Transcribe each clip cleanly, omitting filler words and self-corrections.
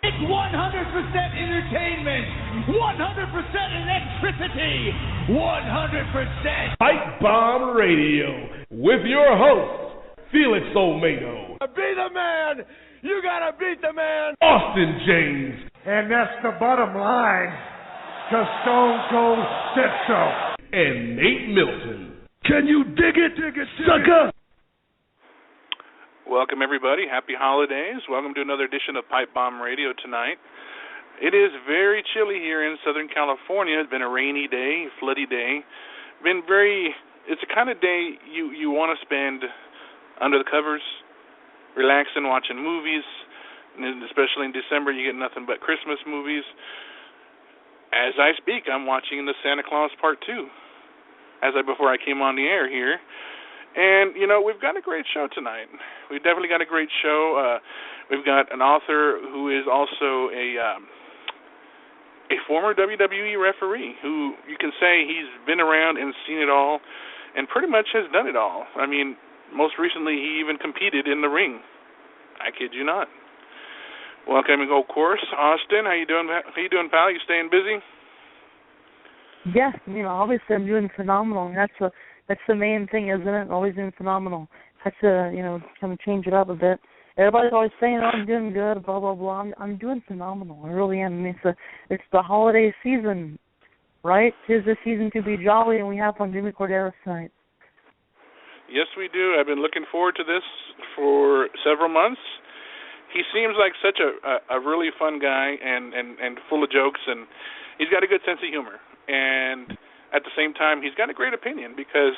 It's 100% entertainment, 100% electricity, 100% Pipebomb Radio with your host, Felix Olmedo. Be the man, you gotta beat the man, Austin James. And that's the bottom line, 'cause Stone Cold said so. And Nate Milton. Can you dig it, sucker? Welcome, everybody. Happy holidays. Welcome to another edition of Pipebomb Radio tonight. It is very chilly here in Southern California. It's been a rainy day, floody day. It's the kind of day you want to spend under the covers, relaxing, watching movies, and especially in December you get nothing but Christmas movies. As I speak, I'm watching the Santa Claus Part 2 before I came on the air here. And, we've got a great show tonight. We've definitely got a great show. We've got an author who is also a former WWE referee who you can say he's been around and seen it all and pretty much has done it all. I mean, most recently he even competed in the ring. I kid you not. Welcome, of course, Austin. How you doing, pal? You staying busy? Yes, obviously I'm doing phenomenal. That's the main thing, isn't it? Always doing phenomenal. Have to, kind of change it up a bit. Everybody's always saying, "Oh, I'm doing good," blah blah blah. I'm doing phenomenal. I really am. I mean, it's the holiday season, right? 'Tis the season to be jolly, and we have on Jimmy Korderas tonight. Yes, we do. I've been looking forward to this for several months. He seems like such a really fun guy and full of jokes, and he's got a good sense of humor. And at the same time, he's got a great opinion because,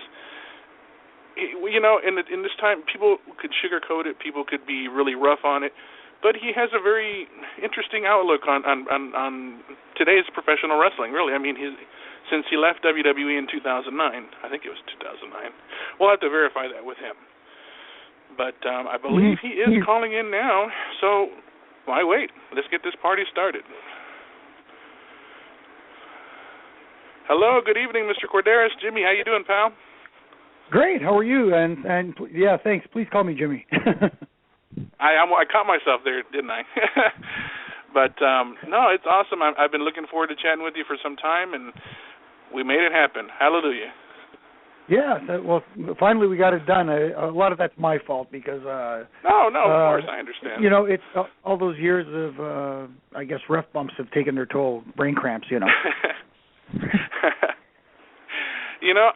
in this time, people could sugarcoat it, people could be really rough on it, but he has a very interesting outlook on today's professional wrestling, really. I mean, since he left WWE in 2009, I think it was 2009. We'll have to verify that with him. But I believe he is calling in now, so why wait? Let's get this party started. Hello, good evening, Mr. Korderas. Jimmy, how you doing, pal? Great. How are you? And yeah, thanks. Please call me Jimmy. I caught myself there, didn't I? But no, it's awesome. I've been looking forward to chatting with you for some time, and we made it happen. Hallelujah. Yeah. Well, finally we got it done. A lot of that's my fault because. No, of course I understand. It's all those years of I guess ref bumps have taken their toll. Brain cramps,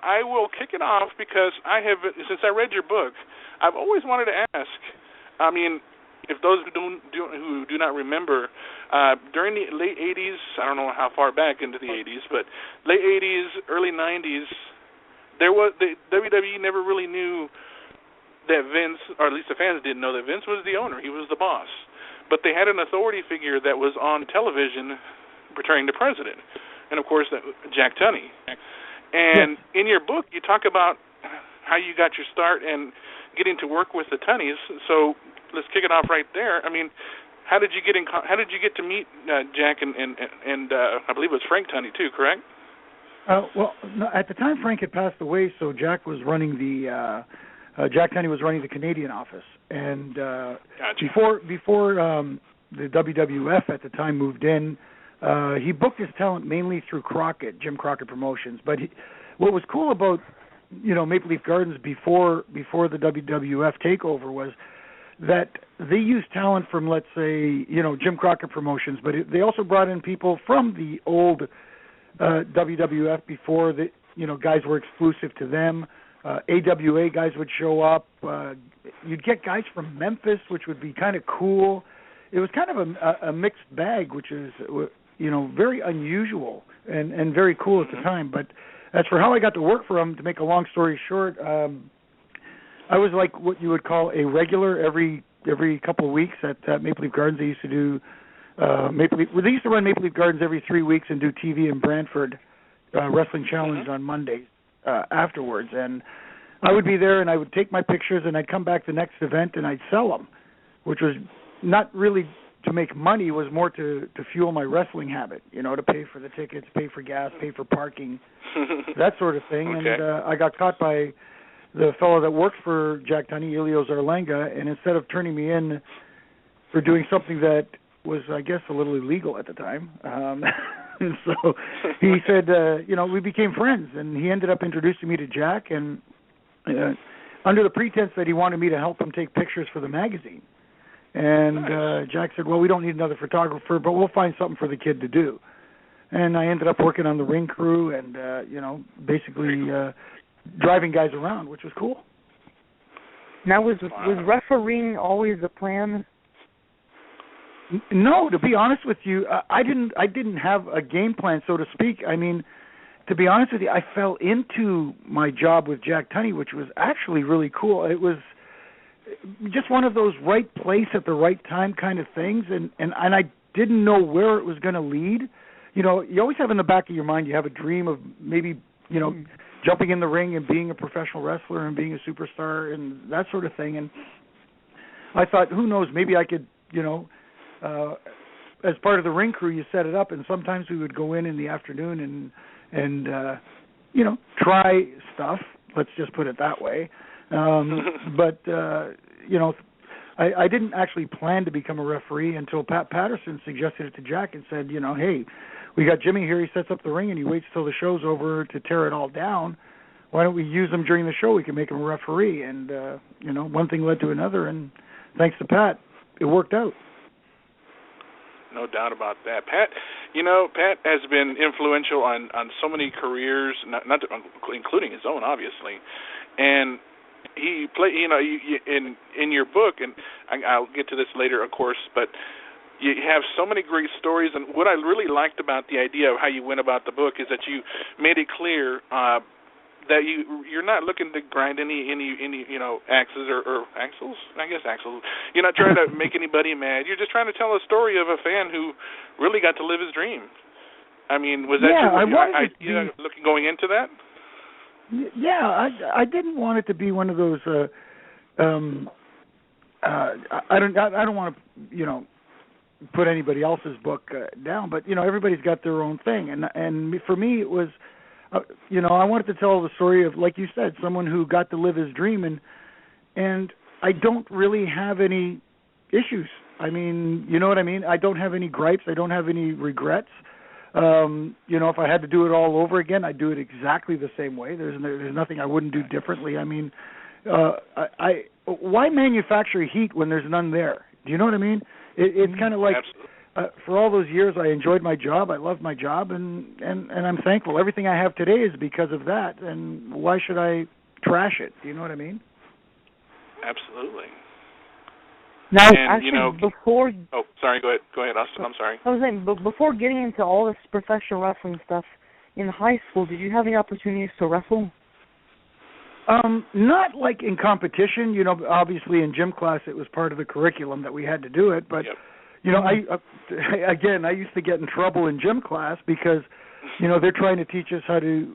I will kick it off because since I read your book, I've always wanted to ask. I mean, if those who do not remember, during the late 80s, I don't know how far back into the 80s, but late 80s, early 90s, the WWE never really knew that Vince, or at least the fans didn't know that Vince was the owner. He was the boss. But they had an authority figure that was on television portraying the president. And, of course, Jack Tunney. And in your book, you talk about how you got your start and getting to work with the Tunneys. So let's kick it off right there. I mean, how did you get to meet Jack and I believe it was Frank Tunney too, correct? Well, no, at the time Frank had passed away, so Jack was running Jack Tunney was running the Canadian office, and gotcha. before the WWF at the time moved in. He booked his talent mainly through Jim Crockett Promotions. But what was cool about, Maple Leaf Gardens before the WWF takeover was that they used talent from, let's say, Jim Crockett Promotions, but they also brought in people from the old WWF before the, guys were exclusive to them. AWA guys would show up. You'd get guys from Memphis, which would be kind of cool. It was kind of a mixed bag, which is very unusual and very cool at the time. But as for how I got to work for him, to make a long story short, I was like what you would call a regular every couple of weeks at Maple Leaf Gardens. They used to do they used to run Maple Leaf Gardens every 3 weeks and do TV in Brantford Wrestling Challenge on Mondays afterwards. And I would be there and I would take my pictures and I'd come back the next event and I'd sell them, which was not really to make money, was more to fuel my wrestling habit, to pay for the tickets, pay for gas, pay for parking, that sort of thing. Okay. And I got caught by the fellow that worked for Jack Tunney, Elio Zarlenga, and instead of turning me in for doing something that was, I guess, a little illegal at the time. So he said, we became friends, and he ended up introducing me to Jack, and under the pretense that he wanted me to help him take pictures for the magazine. And nice. Jack said, well, we don't need another photographer, but we'll find something for the kid to do. And I ended up working on the ring crew and, basically driving guys around, which was cool. Now, was refereeing always the plan? No, to be honest with you, I didn't have a game plan, so to speak. I mean, to be honest with you, I fell into my job with Jack Tunney, which was actually really cool. It was just one of those right place at the right time kind of things, and I didn't know where it was going to lead. You know, you always have in the back of your mind, you have a dream of maybe, jumping in the ring and being a professional wrestler and being a superstar and that sort of thing. And I thought, who knows, maybe I could, as part of the ring crew, you set it up, and sometimes we would go in the afternoon and try stuff. Let's just put it that way. But I didn't actually plan to become a referee until Pat Patterson suggested it to Jack and said, hey, we got Jimmy here. He sets up the ring and he waits till the show's over to tear it all down. Why don't we use him during the show? We can make him a referee. And, one thing led to another, and thanks to Pat, it worked out. No doubt about that. Pat has been influential on so many careers, not including his own, obviously. And he played, in your book, and I'll get to this later, of course, but you have so many great stories. And what I really liked about the idea of how you went about the book is that you made it clear that you're not looking to grind any axes or axles. I guess axles. You're not trying to make anybody mad. You're just trying to tell a story of a fan who really got to live his dream. I mean, was that your idea going into that? Yeah, I didn't want it to be one of those. I don't want to put anybody else's book down, but everybody's got their own thing, and for me it was. I wanted to tell the story of, like you said, someone who got to live his dream, and I don't really have any issues. I mean, you know what I mean? I don't have any gripes. I don't have any regrets. If I had to do it all over again, I'd do it exactly the same way. There's nothing I wouldn't do differently. I mean, why manufacture heat when there's none there? Do you know what I mean? It's kind of like... for all those years, I enjoyed my job. I loved my job, and I'm thankful. Everything I have today is because of that. And why should I trash it? Do you know what I mean? Absolutely. Now, and, actually, before... Oh, sorry. Go ahead, Austin. I'm sorry. I was saying, before getting into all this professional wrestling stuff, in high school, did you have any opportunities to wrestle? Not like in competition. Obviously in gym class, it was part of the curriculum that we had to do it, but... Yep. I used to get in trouble in gym class because, they're trying to teach us how to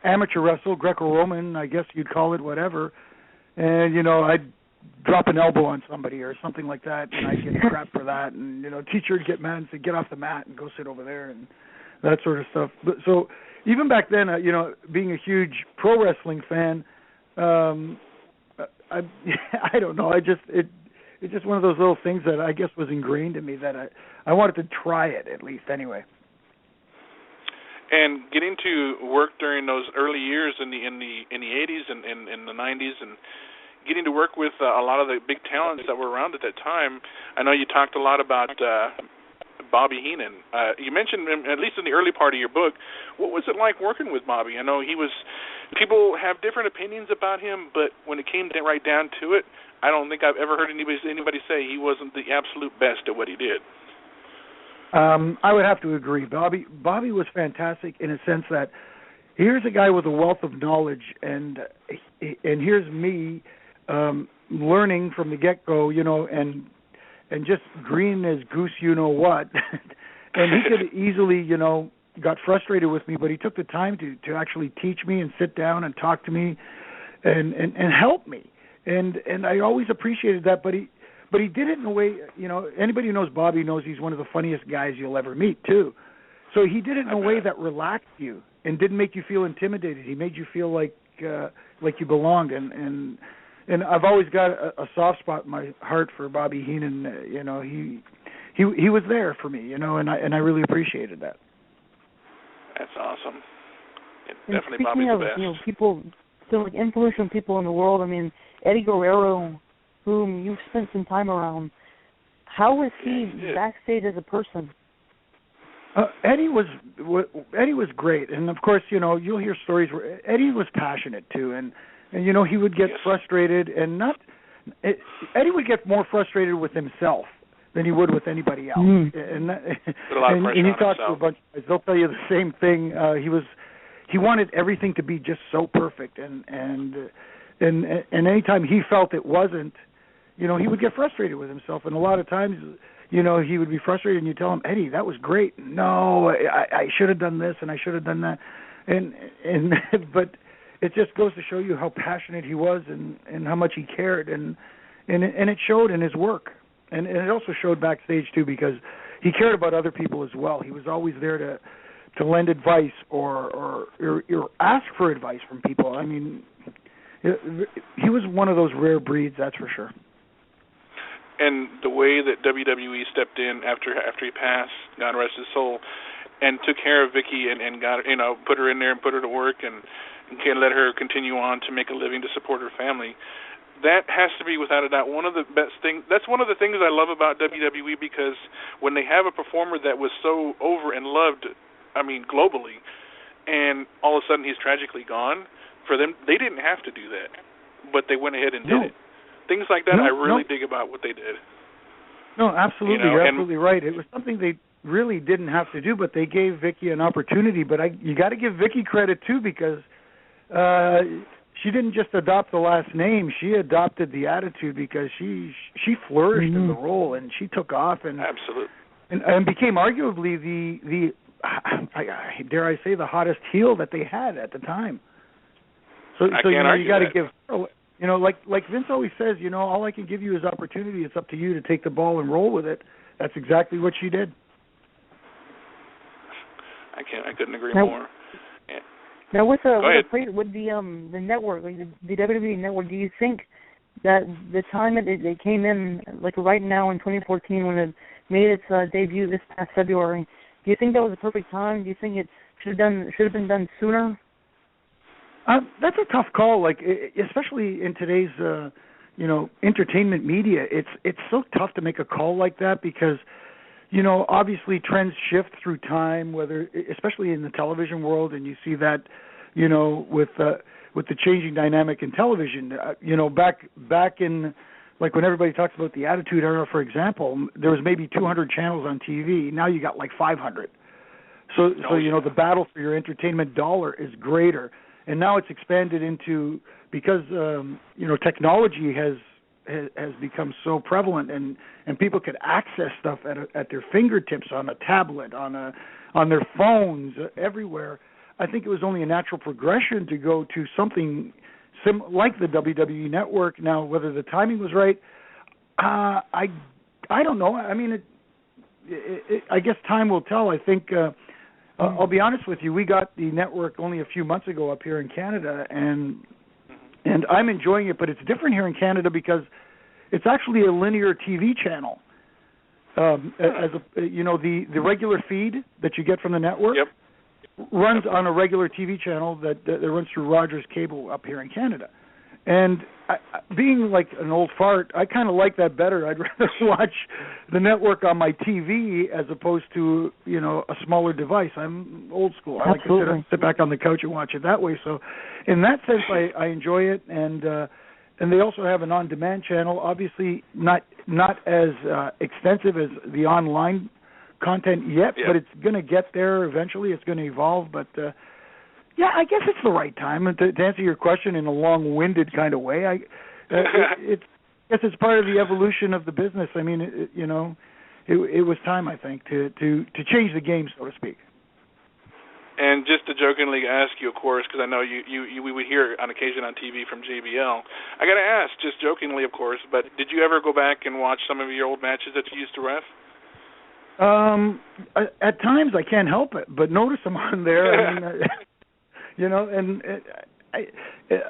amateur wrestle, Greco-Roman, I guess you'd call it, whatever. And, I'd drop an elbow on somebody or something like that, and I'd get crap for that. And, teacher would get mad and say, get off the mat and go sit over there and that sort of stuff. But so even back then, being a huge pro wrestling fan, I don't know. It's just one of those little things that I guess was ingrained in me that I wanted to try it at least anyway. And getting to work during those early years in the 80s and in the 90s, and getting to work with a lot of the big talents that were around at that time. I know you talked a lot about Bobby Heenan. You mentioned, at least in the early part of your book, what was it like working with Bobby? I know people have different opinions about him, but when it came right down to it, I don't think I've ever heard anybody say he wasn't the absolute best at what he did. I would have to agree. Bobby was fantastic in a sense that here's a guy with a wealth of knowledge, and here's me learning from the get-go, and just green as goose, what. And he could easily, got frustrated with me, but he took the time to actually teach me and sit down and talk to me and help me. And I always appreciated that, but he did it in a way, anybody who knows Bobby knows he's one of the funniest guys you'll ever meet, too. So he did it in a way that relaxed you and didn't make you feel intimidated. He made you feel like you belonged. And I've always got a soft spot in my heart for Bobby Heenan. he was there for me, and I really appreciated that. That's awesome. And Definitely speaking Bobby's of, the best. people, so like influential people in the world, I mean, Eddie Guerrero, whom you've spent some time around, how was he backstage as a person? Eddie was great, and of course, you'll hear stories where Eddie was passionate too, and he would get frustrated, and Eddie would get more frustrated with himself than he would with anybody else. And you talk to a bunch of guys, they'll tell you the same thing. He wanted everything to be just so perfect, and anytime he felt it wasn't, he would get frustrated with himself, and a lot of times, he would be frustrated, and you tell him, Eddie, that was great. No, I should have done this, and I should have done that, but it just goes to show you how passionate he was, and how much he cared, and it showed in his work. And it also showed backstage, too, because he cared about other people as well. He was always there to lend advice or ask for advice from people. I mean, he was one of those rare breeds, that's for sure. And the way that WWE stepped in after he passed, God rest his soul, and took care of Vicky and got put her in there and put her to work and let her continue on to make a living to support her family. That has to be, without a doubt, one of the best things. That's one of the things I love about WWE, because when they have a performer that was so over and loved, globally, and all of a sudden he's tragically gone, for them, they didn't have to do that, but they went ahead and did it. Things like that I really dig about what they did. No, absolutely. You're absolutely right. It was something they really didn't have to do, but they gave Vicky an opportunity. But you got to give Vicky credit, too, because she didn't just adopt the last name. She adopted the attitude, because she flourished in the role, and she took off and and became arguably the dare I say, the hottest heel that they had at the time. So you got to give her, like Vince always says, all I can give you is opportunity. It's up to you to take the ball and roll with it. That's exactly what she did. I couldn't agree more. Yeah. Now, with the network, the WWE network, do you think that the time it came in, like right now in 2014, when it made its debut this past February, do you think that was a perfect time? Do you think it should have been done sooner? That's a tough call. Like, especially in today's entertainment media, it's so tough to make a call like that, because obviously trends shift through time, especially in the television world, and you see that, with the changing dynamic in television. Back in, like, when everybody talks about the Attitude Era, for example, there was maybe 200 channels on TV. Now you got like 500. So the battle for your entertainment dollar is greater, and now it's expanded into, because technology has become so prevalent, and people can access stuff at their fingertips, on a tablet, on their phones, everywhere. I think it was only a natural progression to go to something like the WWE Network. Now, whether the timing was right, I don't know. I mean, I guess time will tell. I think I'll be honest with you. We got the network only a few months ago up here in Canada, and I'm enjoying it. But it's different here in Canada because it's actually a linear TV channel. The regular feed that you get from the network runs on a regular TV channel that runs through Rogers Cable up here in Canada. And being like an old fart, I kind of like that better. I'd rather watch the network on my TV as opposed to, a smaller device. I'm old school. I like to sit back on the couch and watch it that way. So in that sense, I enjoy it. And they also have an on-demand channel, obviously not as extensive as the online content yet, but it's going to get there eventually. It's going to evolve, but I guess it's the right time. And to answer your question in a long-winded kind of way, I guess it's part of the evolution of the business. I mean, it was time, I think, to change the game, so to speak. And just to jokingly ask you, of course, because I know we would hear on occasion on TV from JBL, I got to ask, just jokingly, of course, but did you ever go back and watch some of your old matches that you used to ref? At times I can't help it, but notice them on there. I mean, and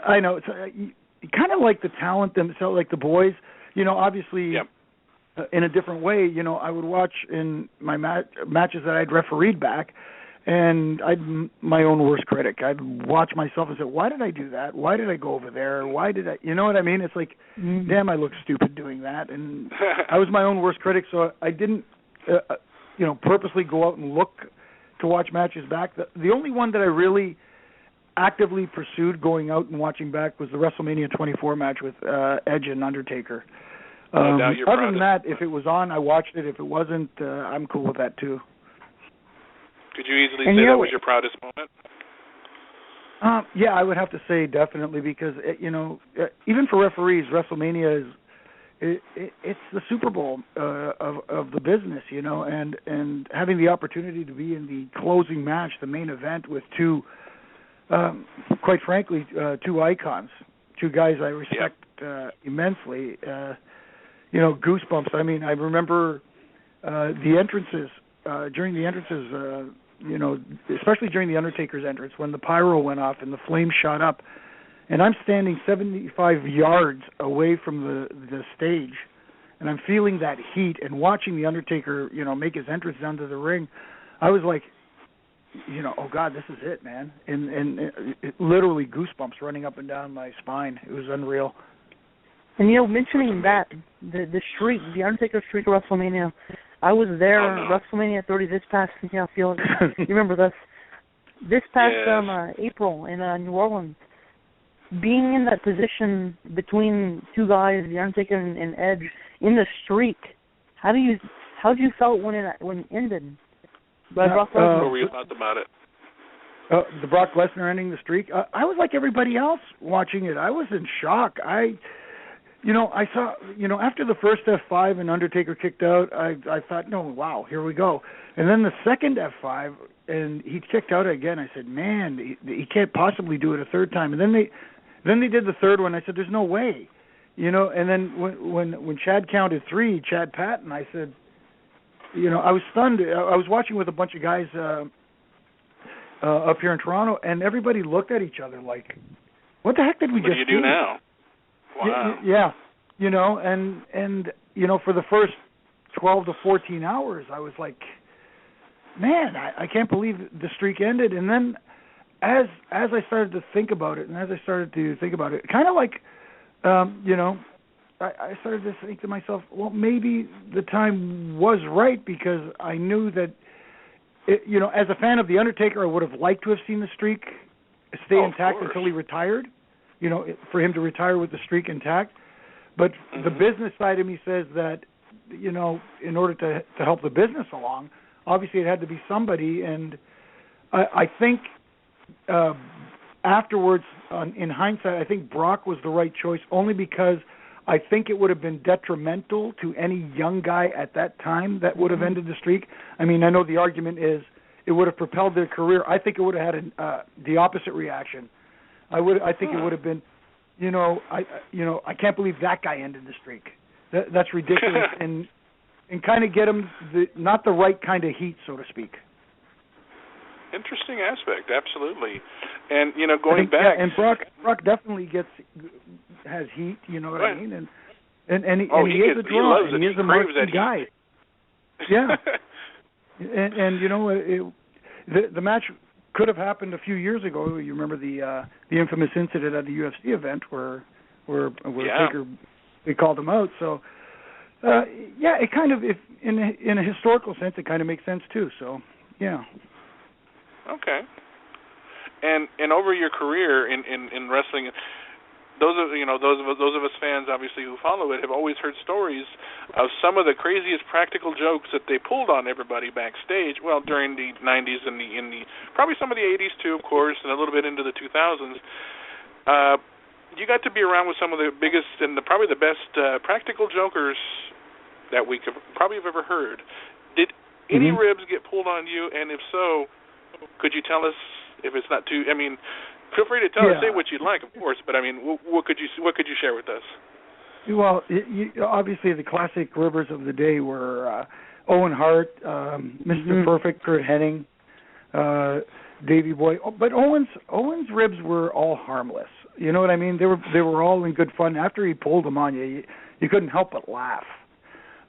I know it's you kind of like the talent themselves, like the boys. Obviously, in a different way. You know, I would watch in my matches that I'd refereed back, and I'd my own worst critic. I'd watch myself and say, why did I do that? Why did I go over there? Why did I, you know what I mean? It's like, damn, I look stupid doing that. And I was my own worst critic, so I didn't, purposely go out and look to watch matches back. The only one that I really actively pursued going out and watching back was the WrestleMania 24 match with Edge and Undertaker. Other than that, if it was on, I watched it. If it wasn't, I'm cool with that too. Could you easily say that was your proudest moment? Yeah, I would have to say definitely, because even for referees, WrestleMania is it's the Super Bowl of the business, and having the opportunity to be in the closing match, the main event, with two, quite frankly, two icons, two guys I respect immensely. Goosebumps. I mean, I remember the entrances. During the entrances, especially during the Undertaker's entrance, when the pyro went off and the flames shot up, and I'm standing 75 yards away from the stage, and I'm feeling that heat and watching the Undertaker, make his entrance down to the ring, I was like, oh God, this is it, man, and it literally goosebumps running up and down my spine. It was unreal. And mentioning that, the streak, the Undertaker streak of WrestleMania, I was there, WrestleMania 30 this past, Felix, you remember this? This past April in New Orleans, being in that position between two guys, the Undertaker and Edge, in the streak, how did you felt when it ended? What were your thoughts about it? The Brock Lesnar ending the streak? I was like everybody else watching it. I was in shock. I saw, after the first F5 and Undertaker kicked out, I thought, no, wow, here we go. And then the second F5, and he kicked out again. I said, man, he can't possibly do it a third time. And then they did the third one. I said, there's no way, And then when Chad counted three, Chad Patton, I said, I was stunned. I was watching with a bunch of guys up here in Toronto, and everybody looked at each other like, what the heck did we just do? What do you do now? Wow. Yeah, and for the first 12 to 14 hours, I was like, man, I can't believe the streak ended. And then as I started to think about it, kind of like, I started to think to myself, well, maybe the time was right, because I knew that, as a fan of The Undertaker, I would have liked to have seen the streak stay intact until he retired. For him to retire with the streak intact. But the business side of me says that, in order to help the business along, obviously it had to be somebody. And I think afterwards, in hindsight, I think Brock was the right choice, only because I think it would have been detrimental to any young guy at that time that would have ended the streak. I mean, I know the argument is it would have propelled their career. I think it would have had the opposite reaction. I think it would have been, I can't believe that guy ended the streak. That's ridiculous, and kind of get him not the right kind of heat, so to speak. Interesting aspect, absolutely. And going back, and Brock definitely has heat. You know what I mean? And he is a draw. He is a marquee guy. Yeah. and the match could have happened a few years ago. You remember the infamous incident at the UFC event where Taker, they called him out. So it kind of, if in a historical sense, it kind of makes sense too. So yeah. Okay. And over your career in wrestling, those of us fans obviously who follow it have always heard stories of some of the craziest practical jokes that they pulled on everybody backstage. Well, during the 90s and the probably some of the 80s too, of course, and a little bit into the 2000s. You got to be around with some of the biggest and probably the best practical jokers that we could probably have ever heard. Did any ribs get pulled on you? And if so, could you tell us, if it's not too? I mean, feel free to tell us, say what you'd like, of course. But I mean, what could you share with us? Well, obviously the classic ribbers of the day were Owen Hart, Mr. Perfect, Kurt Hennig, Davey Boy. But Owen's ribs were all harmless. You know what I mean? They were all in good fun. After he pulled them on you, you couldn't help but laugh.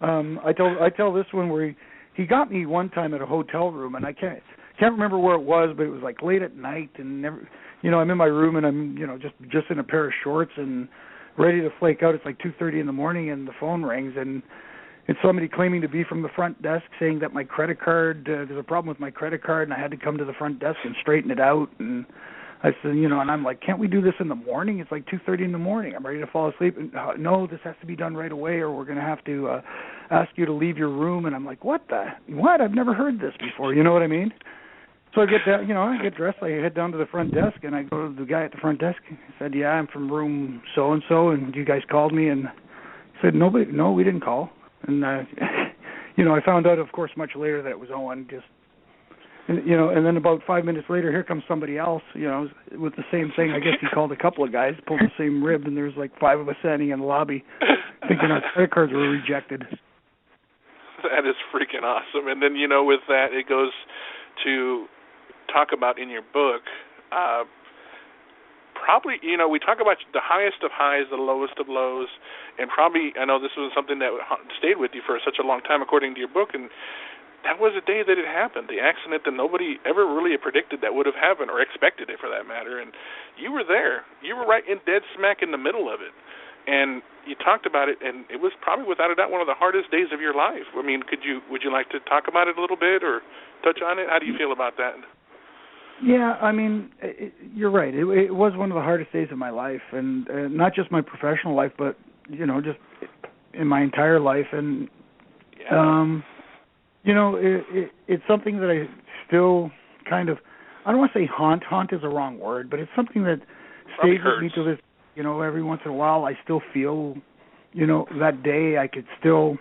I tell this one where he got me one time at a hotel room, and I can't remember where it was, but it was like late at night, and I'm in my room, and I'm just in a pair of shorts and ready to flake out. It's like 2:30 in the morning, and the phone rings, and it's somebody claiming to be from the front desk, saying that my credit card, there's a problem with my credit card, and I had to come to the front desk and straighten it out. And I said, and I'm like, can't we do this in the morning? It's like 2:30 in the morning. I'm ready to fall asleep. And, no, this has to be done right away, or we're going to have to ask you to leave your room. And I'm like, what? I've never heard this before. You know what I mean? So I get down, I get dressed. I head down to the front desk, and I go to the guy at the front desk. He said, yeah, I'm from room so and so, and you guys called me. And I said, no, we didn't call. And I found out, of course, much later that it was Owen. And then about 5 minutes later, here comes somebody else, with the same thing. I guess he called a couple of guys, pulled the same rib, and there's like 5 of us standing in the lobby, thinking our credit cards were rejected. That is freaking awesome. And then with that, it goes to talk about in your book. Probably, we talk about the highest of highs, the lowest of lows, and probably, I know this was something that stayed with you for such a long time, according to your book, and that was a day that it happened, the accident that nobody ever really predicted that would have happened, or expected it for that matter, and you were there. You were right in dead smack in the middle of it, and you talked about it, and it was probably, without a doubt, one of the hardest days of your life. I mean, would you like to talk about it a little bit, or touch on it? How do you feel about that? Yeah, I mean, you're right. It was one of the hardest days of my life, and not just my professional life, but just in my entire life. And it's something that I still kind of, I don't want to say haunt. Haunt is a wrong word, but it's something that stays with me to this. Every once in a while, I still feel, that day I could still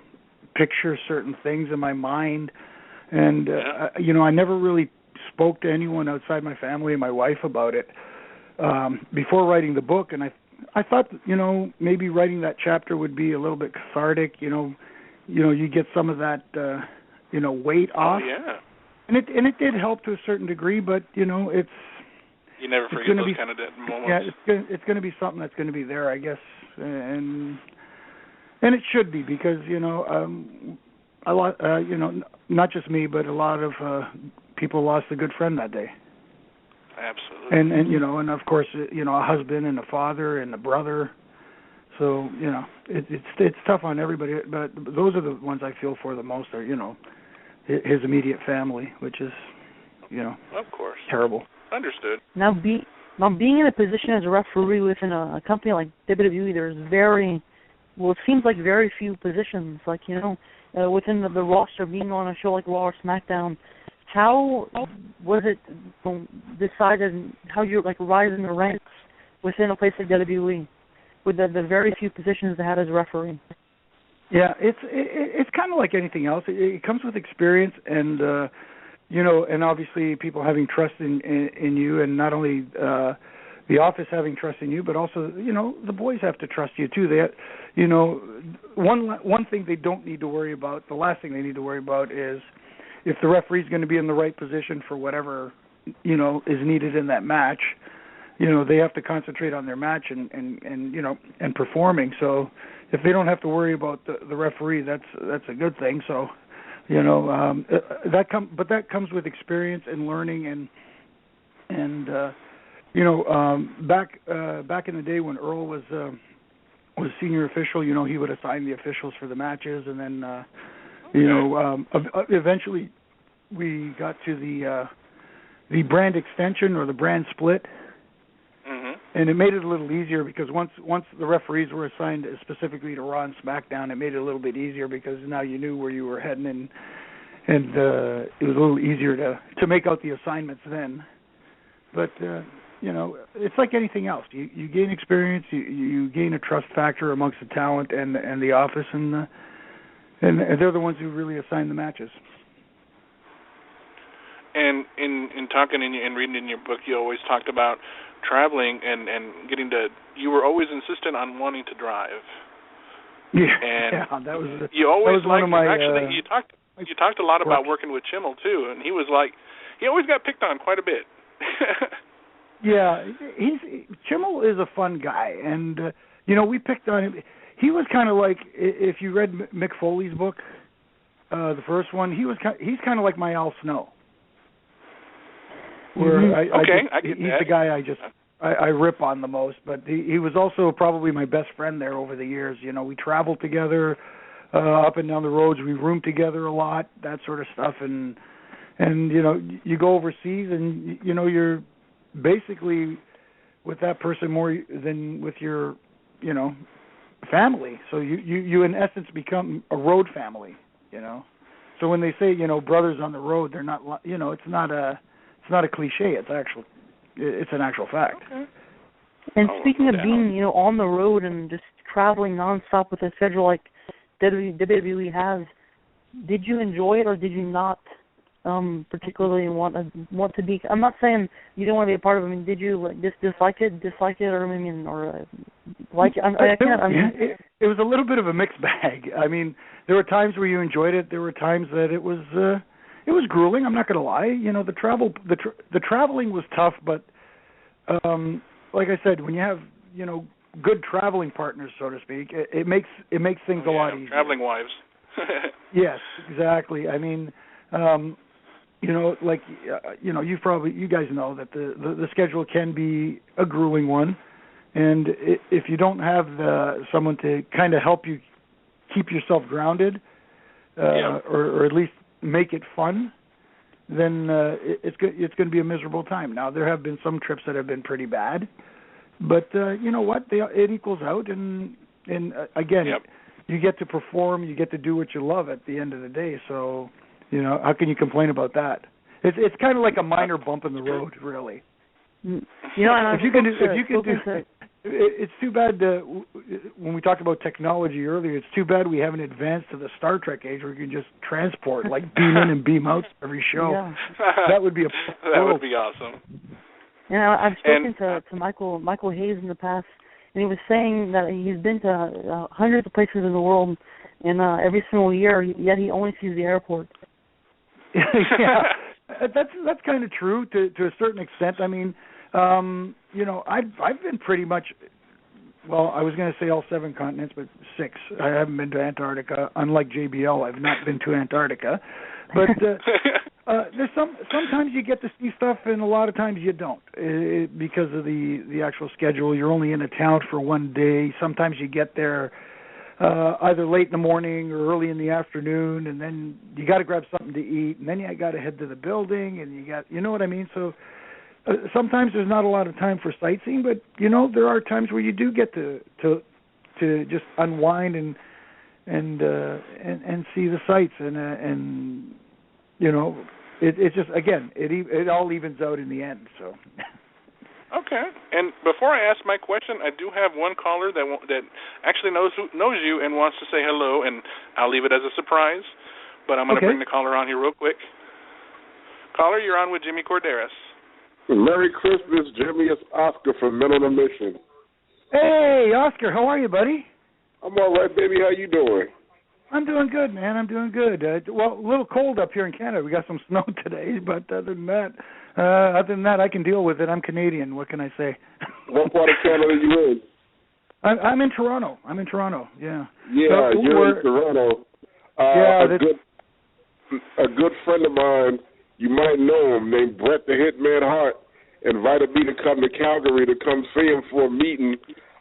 picture certain things in my mind, and I never really spoke to anyone outside my family and my wife about it before writing the book, and I thought maybe writing that chapter would be a little bit cathartic. You get some of that weight off. Oh, yeah. And it did help to a certain degree, but it's you never forget those kind of moments. Yeah, it's going to be something that's going to be there, I guess, and it should be, because a lot not just me, but a lot of people lost a good friend that day. Absolutely. And of course, a husband and a father and a brother. So, it's tough on everybody, but those are the ones I feel for the most are, his immediate family, which is, of course, terrible. Understood. Now being in a position as a referee within a company like WWE, there's it seems like very few positions, like, within the roster, being on a show like Raw or SmackDown. How was it decided, how you rise in the ranks within a place like WWE with the very few positions they had as a referee? Yeah, it's kind of like anything else. It comes with experience, and and obviously people having trust in you, and not only the office having trust in you, but also the boys have to trust you too. They, one thing they don't need to worry about. The last thing they need to worry about is if the referee's going to be in the right position for whatever is needed in that match. They have to concentrate on their match and performing. So if they don't have to worry about the referee, that's a good thing. So that comes with experience and learning, and back in the day when Earl was senior official, he would assign the officials for the matches, and then eventually we got to the brand extension or the brand split. And it made it a little easier because once the referees were assigned specifically to Raw and SmackDown, it made it a little bit easier because now you knew where you were heading, and it was a little easier to make out the assignments then. But it's like anything else. You gain experience, you gain a trust factor amongst the talent and the office, and they're the ones who really assign the matches. And in talking and reading in your book, you always talked about traveling and getting to. You were always insistent on wanting to drive. Yeah, and that was. You always that was one of my. Actually, you talked a lot about working with Chimmel too, and he was like, he always got picked on quite a bit. Yeah, Chimmel is a fun guy, and we picked on him. he was kind of like, if you read Mick Foley's book, the first one, he's kind of like my Al Snow. Where he's the guy I rip on the most, but he was also probably my best friend there over the years. You know, we traveled together up and down the roads. We roomed together a lot, that sort of stuff. And you know, you go overseas, and you know, you're basically with that person more than with your, you know, family. So you in essence become a road family. You know, so when they say, you know, brothers on the road, they're not. You know, it's not a cliche. It's an actual fact. Okay. And speaking of being, you know, on the road and just traveling nonstop with a schedule like WWE has, did you enjoy it or did you not particularly want to be? I'm not saying you didn't want to be a part of it. I mean, did you dislike it, or I mean, or like it? It was a little bit of a mixed bag. I mean, there were times where you enjoyed it. There were times that it was grueling. I'm not going to lie. You know, the traveling was tough, but like I said, when you have, you know, good traveling partners, so to speak, it makes things a lot easier. Traveling wives. Yes, exactly. I mean, you know, like you know, you guys know that the schedule can be a grueling one, and if you don't have someone to kind of help you keep yourself grounded, or at least make it fun, then it's going to be a miserable time. Now, there have been some trips that have been pretty bad, but you know what? It equals out, and again, you get to perform, you get to do what you love at the end of the day. So, you know, how can you complain about that? It's kind of like a minor bump in the road, really. You know, and it's too bad when we talked about technology earlier, it's too bad we haven't advanced to the Star Trek age where you can just transport, like beam in and beam out every show. Yeah. That would be awesome. You know, I've spoken to Michael Hayes in the past, and he was saying that he's been to hundreds of places in the world, and every single year, yet he only sees the airport. Yeah, that's kind of true to a certain extent. I mean, you know, I've been pretty much, well, I was going to say all 7 continents, but 6. I haven't been to Antarctica. Unlike JBL, I've not been to Antarctica. But there's sometimes you get to see stuff, and a lot of times you don't because of the actual schedule. You're only in a town for one day. Sometimes you get there either late in the morning or early in the afternoon, and then you got to grab something to eat, and then you got to head to the building, and you know what I mean? So sometimes there's not a lot of time for sightseeing, but you know, there are times where you do get to just unwind and see the sights, and you know, it just, again, it all evens out in the end. So. Okay. And before I ask my question, I do have one caller that actually knows you and wants to say hello, and I'll leave it as a surprise. But I'm going to bring the caller on here real quick. Caller, you're on with Jimmy Korderas. Merry Christmas, Jimmy. It's Oscar from Men on a Mission. Hey, Oscar, how are you, buddy? I'm all right, baby. How you doing? I'm doing good, man. I'm doing good. Well, a little cold up here in Canada. We got some snow today, but other than that, I can deal with it. I'm Canadian. What can I say? What part of Canada are you in? I'm in Toronto. Yeah. Yeah, so you're in Toronto. A good friend of mine, you might know him, named Brett the Hitman Hart, invited me to come to Calgary to come see him for a meeting.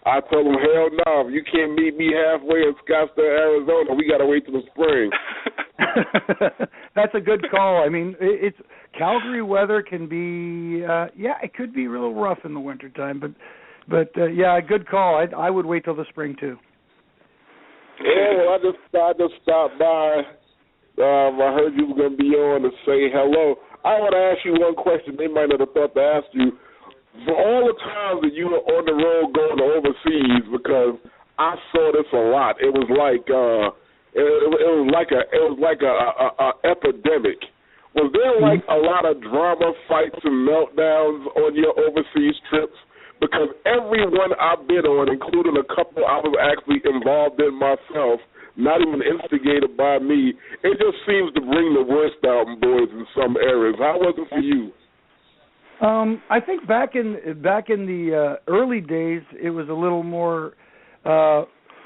I told him, hell no, if you can't meet me halfway in Scottsdale, Arizona, we got to wait till the spring. That's a good call. I mean, it's Calgary weather can be, it could be real rough in the wintertime, but yeah, a good call. I would wait till the spring, too. Yeah, well, I just stopped by. I heard you were going to be on to say hello. I want to ask you one question they might not have thought to ask you. For all the times that you were on the road going overseas, because I saw this a lot, it was like a epidemic. Was there like a lot of drama, fights, and meltdowns on your overseas trips? Because everyone I've been on, including a couple I was actually involved in myself, not even instigated by me, it just seems to bring the worst out in boys in some areas. How was it for you? I think back in the early days, it was a little more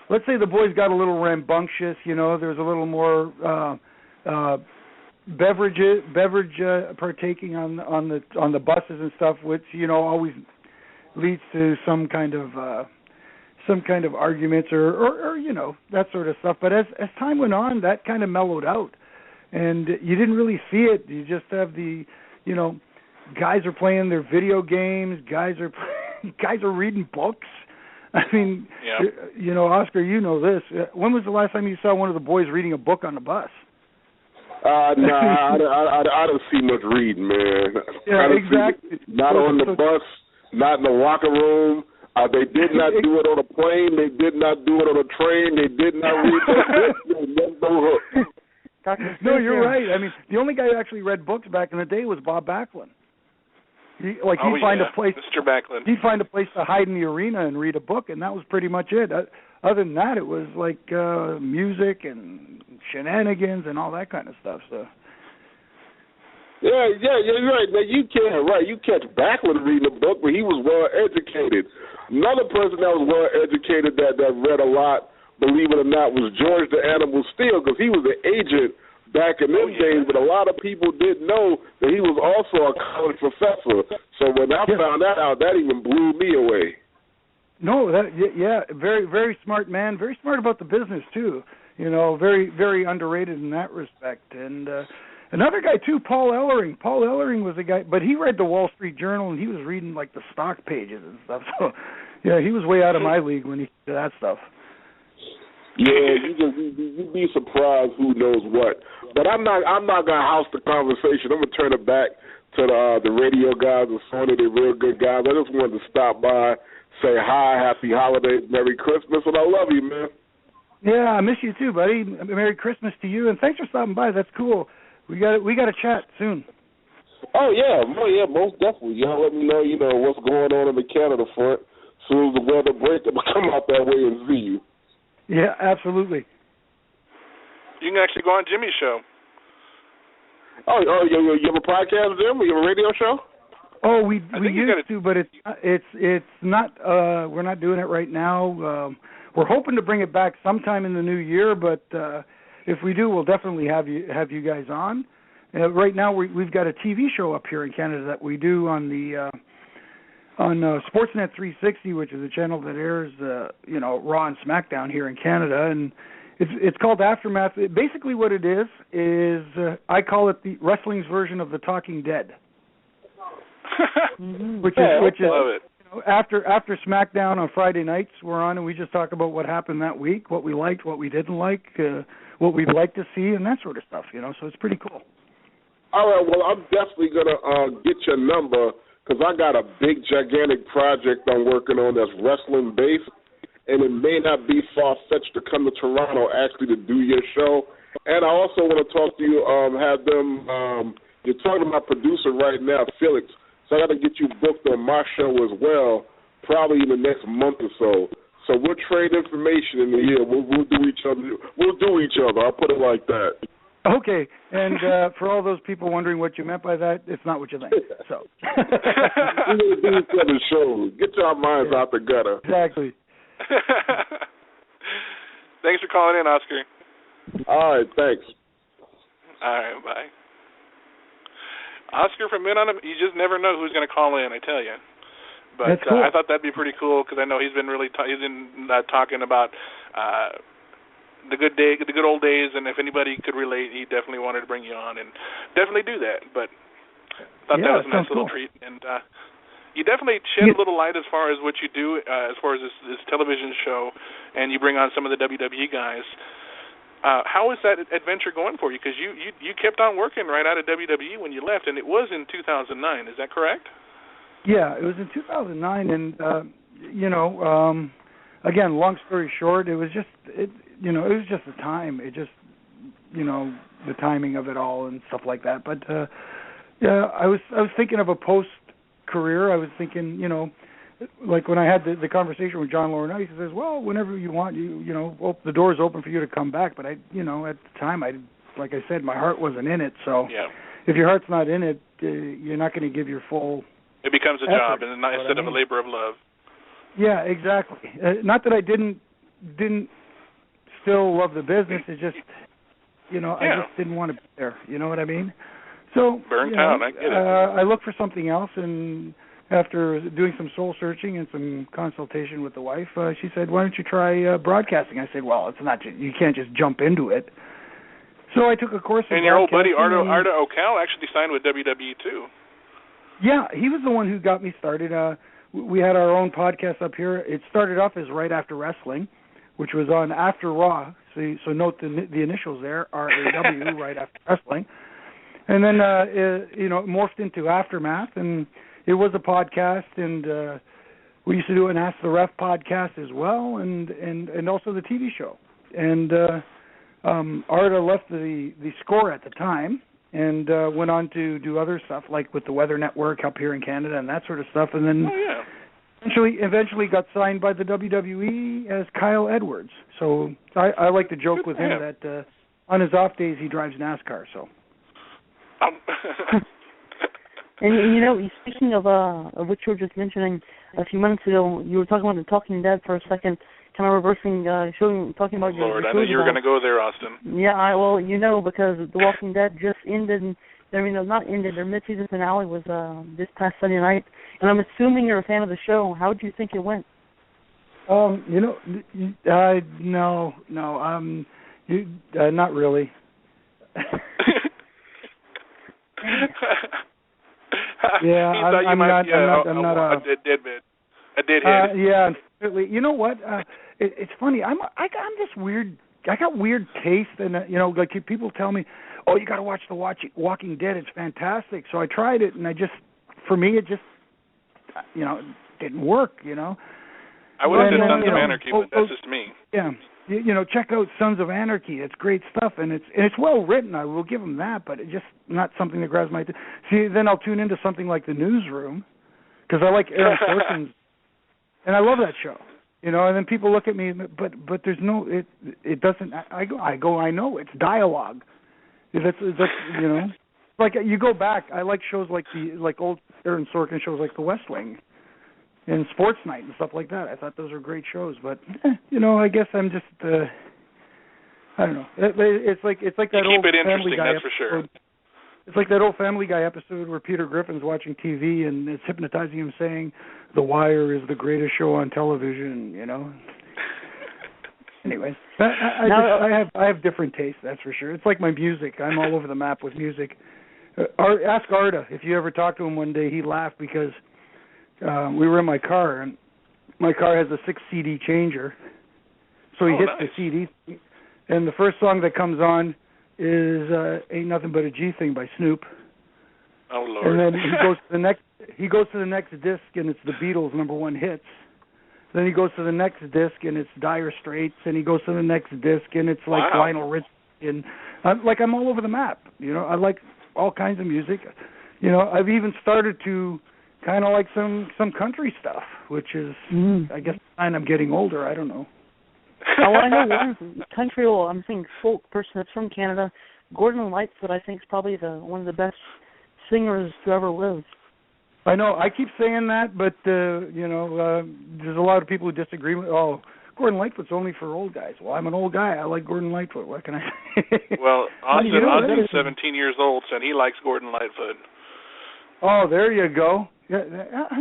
let's say the boys got a little rambunctious, there's a little more beverage partaking on the buses and stuff, which always leads to some kind of arguments or that sort of stuff. But as time went on, that kind of mellowed out, and you didn't really see it. You just have the guys are playing their video games, guys are reading books. I mean, Oscar, you know this. When was the last time you saw one of the boys reading a book on the bus? No, I don't see much reading, man. Yeah, exactly. Not on the bus, not in the locker room. They did not do it on a plane. They did not do it on a train. They did not read that book. No, you're right. I mean, the only guy who actually read books back in the day was Bob Backlund. He'd find a place. Mr. Backlund. He'd find a place to hide in the arena and read a book, and that was pretty much it. Other than that, it was like music and shenanigans and all that kind of stuff. So. Yeah, you're right. Now you catch Backlund reading a book, but he was well educated. Another person that was well educated that read a lot, believe it or not, was George the Animal Steele, because he was an agent back in them days, but a lot of people didn't know that he was also a college professor. So when I found that out, that even blew me away. No, very, very smart man, very smart about the business too. Very, very underrated in that respect. And another guy too, Paul Ellering. Paul Ellering was a guy, but he read the Wall Street Journal and he was reading like the stock pages and stuff. So, yeah, he was way out of my league when he did that stuff. Yeah, you'd be surprised who knows what. But I'm not gonna house the conversation. I'm gonna turn it back to the radio guys and Sony. They're real good guys. I just wanted to stop by, say hi, happy holidays, Merry Christmas, and I love you, man. Yeah, I miss you too, buddy. Merry Christmas to you, and thanks for stopping by. That's cool. We got to chat soon. Oh yeah, most definitely. Y'all let me know, what's going on in the Canada front. As soon as the weather breaks, I'm gonna come out that way and see you. Yeah, absolutely. You can actually go on Jimmy's show. Oh, you have a podcast, Jim? You have a radio show? Oh, we used to, but it's not. We're not doing it right now. We're hoping to bring it back sometime in the new year, but if we do, we'll definitely have you guys on. Right now, we've got a TV show up here in Canada that we do on the on Sportsnet 360, which is a channel that airs Raw and SmackDown here in Canada, and it's called Aftermath. Basically, what it is I call it the wrestling's version of The Talking Dead. which is after SmackDown on Friday nights, we're on and we just talk about what happened that week, what we liked, what we didn't like, what we'd like to see, and that sort of stuff. So it's pretty cool. All right, well, I'm definitely gonna get your number, because I got a big, gigantic project I'm working on that's wrestling-based, and it may not be far-fetched to come to Toronto actually to do your show. And I also want to talk to you, have them, you're talking to my producer right now, Felix, so I got to get you booked on my show as well, probably in the next month or so. So we'll trade information in the year. We'll do each other. We'll do each other. I'll put it like that. Okay, and for all those people wondering what you meant by that, it's not what you think. So we'll do each other's shows. Get your minds out the gutter. Exactly. Thanks for calling in, Oscar. All right, thanks. All right, bye. Oscar from Mid on him, you just never know who's going to call in, I tell you. But cool. I thought that'd be pretty cool, because I know he's been really talking about the good old days, and if anybody could relate, he definitely wanted to bring you on, and definitely do that. But I thought that was a nice little treat, and you definitely shed a little light as far as what you do, as far as this television show, and you bring on some of the WWE guys. How is that adventure going for you? Because you kept on working right out of WWE when you left, and it was in 2009. Is that correct? Yeah, it was in 2009, and again, long story short, it was just it was just the time. It just the timing of it all and stuff like that. But I was thinking of a post career. I was thinking, like when I had the conversation with John Laurinaitis, he says, well, whenever you want, the door's open for you to come back. But at the time, like I said, my heart wasn't in it. So if your heart's not in it, you're not going to give your full. It becomes a job, and instead of a labor of love. Yeah, exactly. Not that I didn't didn't still love the business. It just, I just didn't want to be there. You know what I mean? So burnt out. I get it. I looked for something else, and after doing some soul searching and some consultation with the wife, she said, "Why don't you try broadcasting?" I said, "Well, it's not. You can't just jump into it." So I took a course in broadcasting. And your old buddy Arda Ocal actually signed with WWE too. Yeah, he was the one who got me started. We had our own podcast up here. It started off as Right After Wrestling, which was on After Raw. So note the initials there, RAW, Right After Wrestling. And then, it morphed into Aftermath, and it was a podcast, and we used to do an Ask the Ref podcast as well, and also the TV show. And Arda left the Score at the time, and went on to do other stuff, like with the Weather Network up here in Canada and that sort of stuff, and then eventually got signed by the WWE as Kyle Edwards. So I like to joke with him that on his off days he drives NASCAR, so. And speaking of what you were just mentioning a few minutes ago, you were talking about the Talking Dead for a second, kind of reversing, talking about your. Lord, I knew you were going to go there, Austin. Yeah, because The Walking Dead just ended. Not ended. Their mid-season finale was this past Sunday night, and I'm assuming you're a fan of the show. How did you think it went? No, not really. Yeah, I'm not a deadhead. Yeah, you know what? It's funny. I'm just weird. I got weird taste, and like people tell me, "Oh, you got to watch The Walking Dead. It's fantastic." So I tried it, and for me, it just, didn't work. I would have done Sons of Anarchy, but that's just me. Yeah. Check out Sons of Anarchy. It's great stuff, and it's well written. I will give them that, but it's just not something that grabs my attention. See, then I'll tune into something like The Newsroom, because I like Aaron Sorkin's, and I love that show. And then people look at me, but there's no, it doesn't. I go. I know it's dialogue. That's like you go back. I like shows like old Aaron Sorkin shows like The West Wing and Sports Night and stuff like that. I thought those were great shows, but I guess I'm just I don't know. It's like that old Family Guy episode. For sure. It's like that old Family Guy episode where Peter Griffin's watching TV and it's hypnotizing him, saying, "The Wire is the greatest show on television." Anyway, I have different tastes. That's for sure. It's like my music. I'm all over the map with music. Ask Arda if you ever talked to him one day. He laughed because we were in my car, and my car has a 6 CD changer. So he hits the CD, and the first song that comes on is "Ain't Nothing But a G Thing" by Snoop. Oh Lord! And then he goes to the next disc, and it's the Beatles' #1 hits. Then he goes to the next disc, and it's Dire Straits, and he goes to the next disc, and it's like Lionel Richie, and I'm all over the map. I like all kinds of music. I've even started to kind of like some country stuff, which is, I guess, I'm getting older. I don't know. Oh, I know one country. I'm saying folk person that's from Canada, Gordon Lightfoot. I think is probably one of the best singers to ever live. I know. I keep saying that, but there's a lot of people who disagree with. Oh, Gordon Lightfoot's only for old guys. Well, I'm an old guy. I like Gordon Lightfoot. What can I say? Well, Austin's 17 years old, and he likes Gordon Lightfoot. Oh, there you go. Yeah,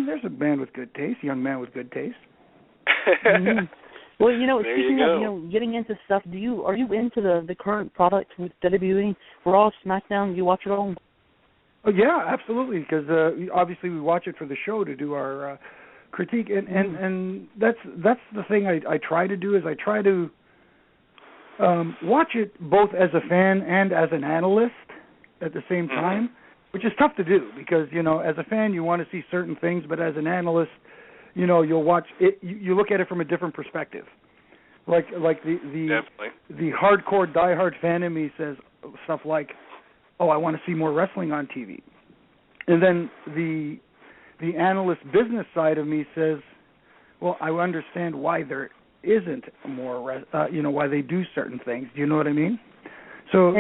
there's a man with good taste, young man with good taste. Mm-hmm. Well, speaking of getting into stuff, are you into the current product with WWE, Raw, SmackDown? Do you watch it all? Oh yeah, absolutely. Because obviously we watch it for the show to do our critique, and that's the thing I try to do is I try to watch it both as a fan and as an analyst at the same time, which is tough to do because as a fan you want to see certain things, but as an analyst, you'll watch it. You look at it from a different perspective. Like the hardcore diehard fan in me says stuff like, "Oh, I want to see more wrestling on TV," and then the analyst business side of me says, "Well, I understand why there isn't more, why they do certain things." Do you know what I mean? So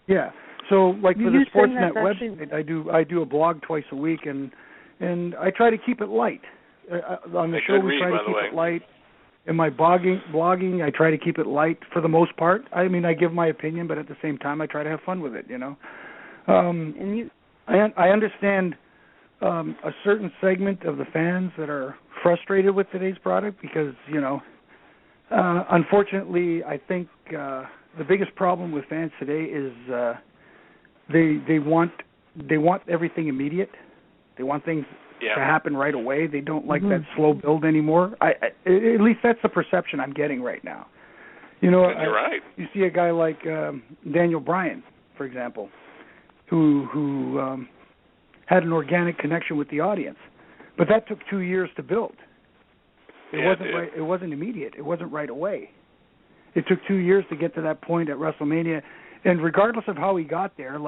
yeah. So like for the Sportsnet website, I do a blog twice a week, and I try to keep it light. On the show we try to keep it light. in my blogging, I try to keep it light for the most part. I mean, I give my opinion, but at the same time, I try to have fun with it. I understand a certain segment of the fans that are frustrated with today's product because, unfortunately, I think the biggest problem with fans today is they want everything immediate. They want things to happen right away. They don't like that slow build anymore. At least that's the perception I'm getting right now. You're right. You see a guy like Daniel Bryan, for example, who had an organic connection with the audience, but that took 2 years to build. It wasn't immediate. It wasn't right away. It took 2 years to get to that point at WrestleMania, and regardless of how he got there,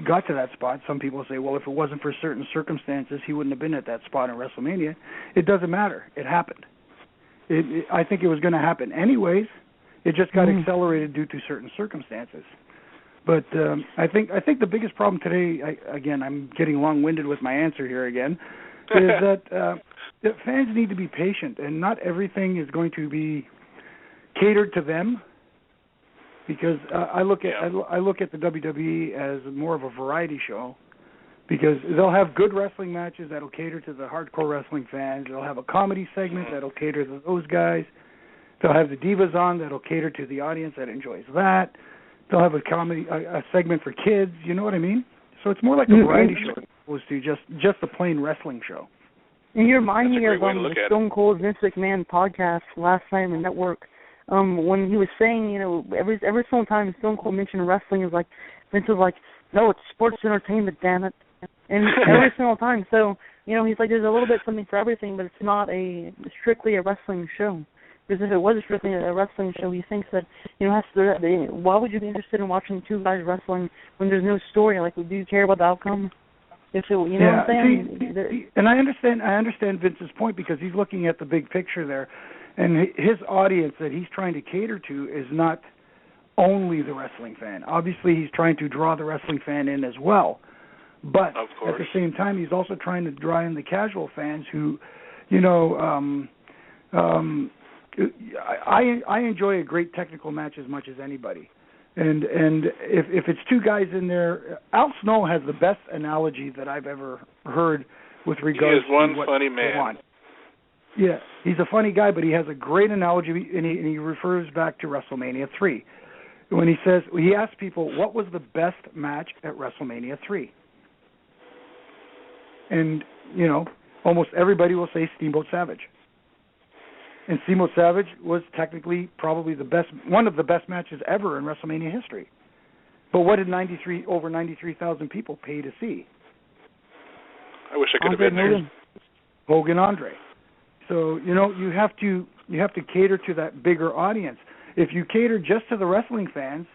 got to that spot. Some people say, well, if it wasn't for certain circumstances, he wouldn't have been at that spot in WrestleMania. It doesn't matter. It happened. I think it was going to happen anyways. It just got accelerated due to certain circumstances. But I think the biggest problem today, again, I'm getting long-winded with my answer here again, is that fans need to be patient, and not everything is going to be catered to them. Because I look at the WWE as more of a variety show, because they'll have good wrestling matches that'll cater to the hardcore wrestling fans. They'll have a comedy segment that'll cater to those guys. They'll have the divas on that'll cater to the audience that enjoys that. They'll have a segment for kids. You know what I mean? So it's more like a variety show as opposed to just a plain wrestling show. And you remind me of the Stone Cold Vince McMahon podcast last night on the network. When he was saying, every single time Stone Cold mentioned wrestling, is like Vince was like, no, it's sports entertainment, damn it, and every single time. So he's like, there's a little bit something for everything, but it's not strictly a wrestling show. Because if it was strictly a wrestling show, he thinks that why would you be interested in watching two guys wrestling when there's no story? Like, do you care about the outcome? What I'm saying? And I understand Vince's point because he's looking at the big picture there. And his audience that he's trying to cater to is not only the wrestling fan. Obviously, he's trying to draw the wrestling fan in as well. But at the same time, he's also trying to draw in the casual fans who, I enjoy a great technical match as much as anybody. And if it's two guys in there, Al Snow has the best analogy that I've ever heard with regards to what funny man. They want. Yeah, he's a funny guy, but he has a great analogy, and he refers back to WrestleMania 3. When he asks people, what was the best match at WrestleMania 3? And, almost everybody will say Steamboat Savage. And Steamboat Savage was technically probably one of the best matches ever in WrestleMania history. But what did over 93,000 people pay to see? I wish I could have been there. Hogan Andre. So, you have to cater to that bigger audience. If you cater just to the wrestling fans,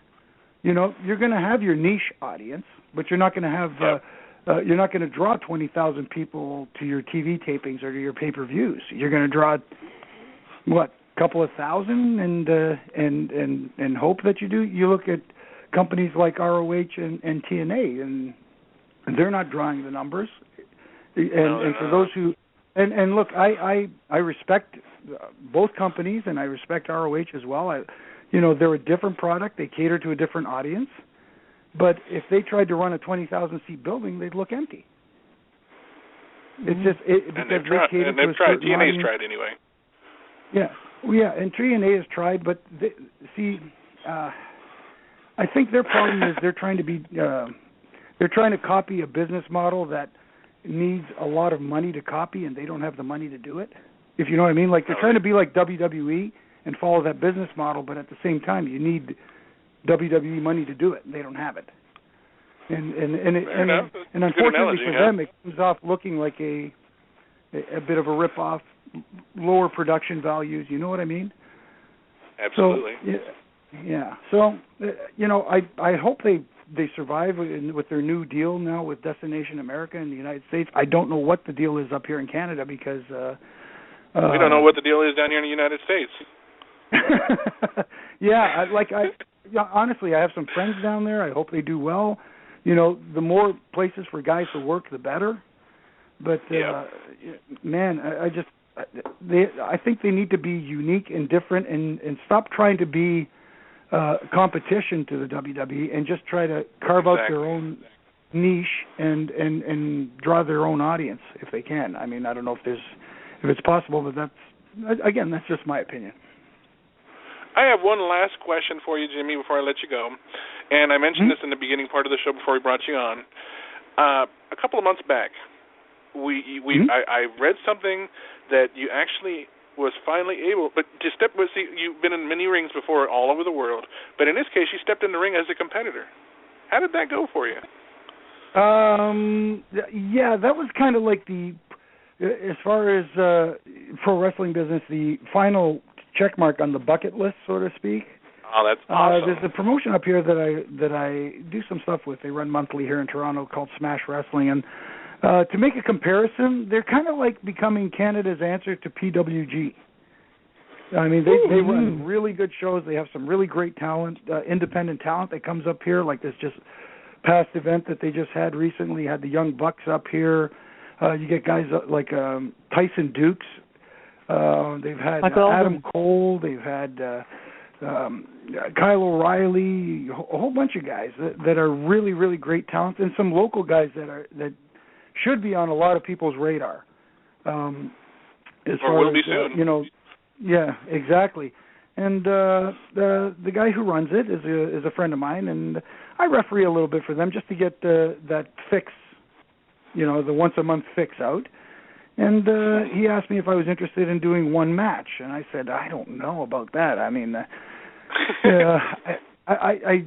you're going to have your niche audience, but you're not going to have you're not going to draw 20,000 people to your TV tapings or to your pay-per-views. You're going to draw a couple of thousand and hope that you do. You look at companies like ROH and TNA, and they're not drawing the numbers. And for those who And look, I respect both companies, and I respect ROH as well. They're a different product. They cater to a different audience. But if they tried to run a 20,000-seat building, they'd look empty. It's just because they cater to a certain audience. TNA's tried anyway. Yeah, and TNA has tried, but I think their problem is they're trying to copy a business model that needs a lot of money to copy, and they don't have the money to do it. If you know what I mean, like they're trying to be like WWE and follow that business model, but at the same time, you need WWE money to do it. They don't have it, and unfortunately for them, it comes off looking like a bit of a rip-off, lower production values. You know what I mean? Absolutely. So, yeah. So I hope they survive with their new deal now with Destination America in the United States. I don't know what the deal is up here in Canada because we don't know what the deal is down here in the United States. Honestly, I have some friends down there. I hope they do well. The more places for guys to work, the better. But man, I think they need to be unique and different, and stop trying to be competition to the WWE, and just try to carve out their own niche and draw their own audience if they can. I mean, I don't know if it's possible, but that's just my opinion. I have one last question for you, Jimmy, before I let you go. And I mentioned this in the beginning part of the show before we brought you on. A couple of months back, I read something that you actually was finally able, but to step. See, you've been in many rings before, all over the world, but in this case, you stepped in the ring as a competitor. How did that go for you? Yeah, that was kind of like as far as pro wrestling business, the final check mark on the bucket list, so to speak. Oh, that's awesome. There's a promotion up here that I do some stuff with. They run monthly here in Toronto called Smash Wrestling, and to make a comparison, they're kind of like becoming Canada's answer to PWG. I mean, they run really good shows. They have some really great talent, independent talent that comes up here, like this just past event that they just had recently. Had the Young Bucks up here. You get guys like Tyson Dukes. They've had Adam Cole. They've had Kyle O'Reilly. A whole bunch of guys that are really, really great talent, and some local guys that should be on a lot of people's radar. As far will be as, soon. Yeah, exactly. And the guy who runs it is a friend of mine, and I referee a little bit for them just to get that fix, the once a month fix out. And he asked me if I was interested in doing one match, and I said I don't know about that. I mean, I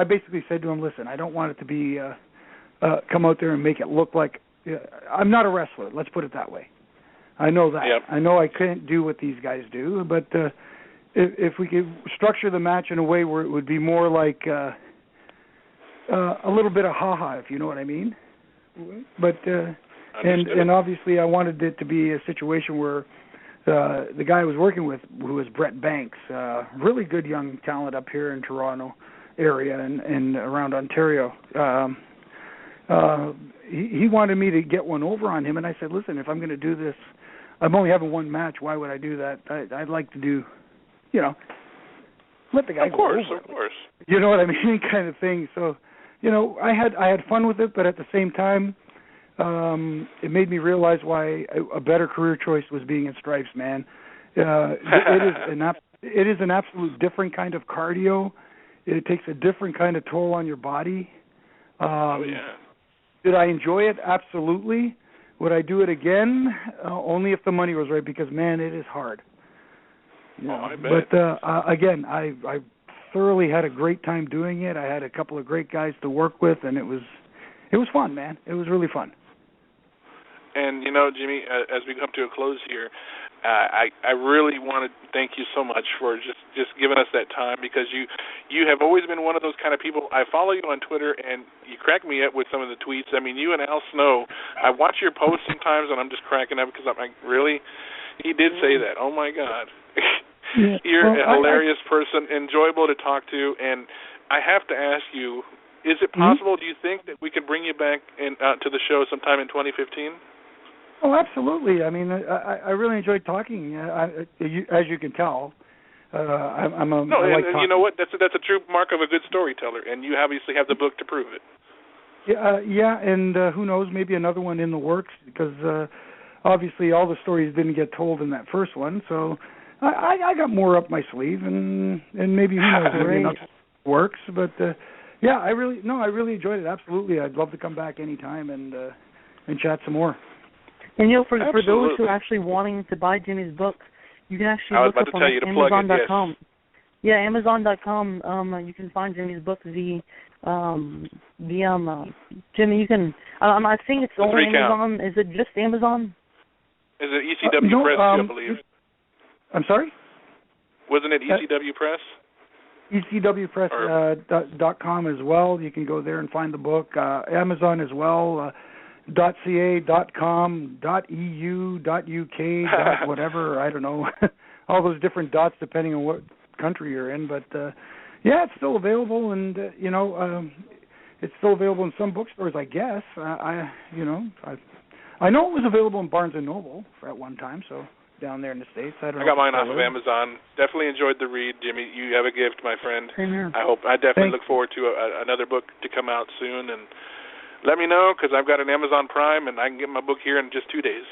basically said to him, listen, I don't want it to be come out there and make it look like I'm not a wrestler. Let's put it that way. I know that. Yep. I know I can't do what these guys do, but if we could structure the match in a way where it would be more like a little bit of ha-ha, if you know what I mean. But and obviously I wanted it to be a situation where the guy I was working with, who was Brett Banks, really good young talent up here in Toronto area and around Ontario. He wanted me to get one over on him, and I said, listen, if I'm going to do this, I'm only having one match. Why would I do that? I'd like to do, let the guy go over. Of course. You know what I mean, kind of thing. So, I had fun with it, but at the same time, it made me realize why a better career choice was being in Stripes, man. It is an absolute different kind of cardio. It takes a different kind of toll on your body. Did I enjoy it? Absolutely. Would I do it again? Only if the money was right, because, man, it is hard. I bet. But, again, I thoroughly had a great time doing it. I had a couple of great guys to work with, and it was fun, man. It was really fun. And, Jimmy, as we come to a close here, I really want to thank you so much for just giving us that time, because you have always been one of those kind of people. I follow you on Twitter, and you crack me up with some of the tweets. I mean, you and Al Snow, I watch your posts sometimes, and I'm just cracking up because I'm like, really? He did say that. Oh, my God. You're a hilarious person, enjoyable to talk to, and I have to ask you, is it possible, do you think, that we could bring you back to the show sometime in 2015? Oh, absolutely. I mean, I really enjoyed talking. As you can tell, I'm a. No, I like and you know what? That's a true mark of a good storyteller, and you obviously have the book to prove it. Yeah, and who knows? Maybe another one in the works, because obviously all the stories didn't get told in that first one. So I got more up my sleeve, and maybe who knows? Maybe another works. But yeah, I really enjoyed it. Absolutely, I'd love to come back anytime and chat some more. And for those who are actually wanting to buy Jimmy's book, you can actually look up on Amazon.com. Yeah, Amazon.com. You can find Jimmy's book. Jimmy, you can. I think it's only Amazon. Is it just Amazon? Is it ECW Press? I believe. I'm sorry. Wasn't it ECW Press? ECWpress.com as well. You can go there and find the book. Amazon as well. .ca, .com, .eu, .uk, whatever, I don't know, all those different dots depending on what country you're in. But yeah, it's still available, and it's still available in some bookstores, I guess. I'm I know it was available in Barnes & Noble at one time, so down there in the States. I got mine off of Amazon. Definitely enjoyed the read, Jimmy. You have a gift, my friend. Same here. I definitely look forward to another book to come out soon, and let me know, because I've got an Amazon Prime, and I can get my book here in just 2 days.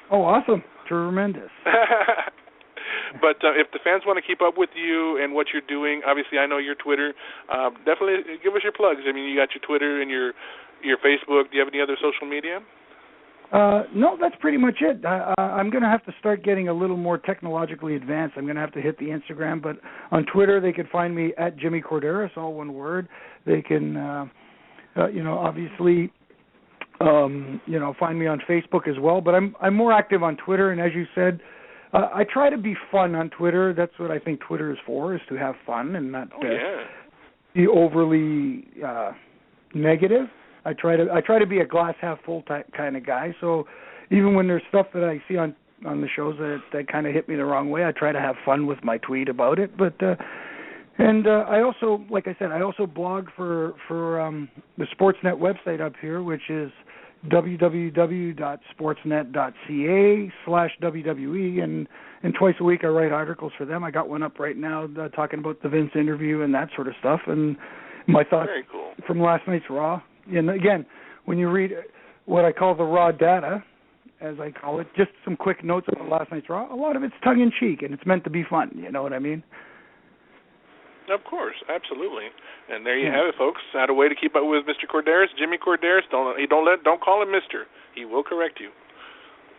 Oh, awesome. Tremendous. But if the fans want to keep up with you and what you're doing, obviously I know your Twitter. Definitely give us your plugs. I mean, you got your Twitter and your Facebook. Do you have any other social media? No, that's pretty much it. I'm going to have to start getting a little more technologically advanced. I'm going to have to hit the Instagram, but on Twitter they can find me at Jimmy Korderas, all one word. They can, obviously, find me on Facebook as well. But I'm more active on Twitter, and as you said, I try to be fun on Twitter. That's what I think Twitter is for, is to have fun and not be overly negative. I try to be a glass half full type kind of guy. So even when there's stuff that I see on the shows that kind of hit me the wrong way, I try to have fun with my tweet about it. But I also, like I said, I also blog for the Sportsnet website up here, which is www.sportsnet.ca/WWE, and twice a week I write articles for them. I got one up right now talking about the Vince interview and that sort of stuff, and my thoughts from last night's Raw. And again, when you read what I call the raw data, as I call it, just some quick notes about last night's Raw, a lot of it's tongue-in-cheek, and it's meant to be fun, you know what I mean? Of course, absolutely. And there you have it, folks. Had a way to keep up with Mr. Korderas, Jimmy Korderas. Don't call him Mister. He will correct you.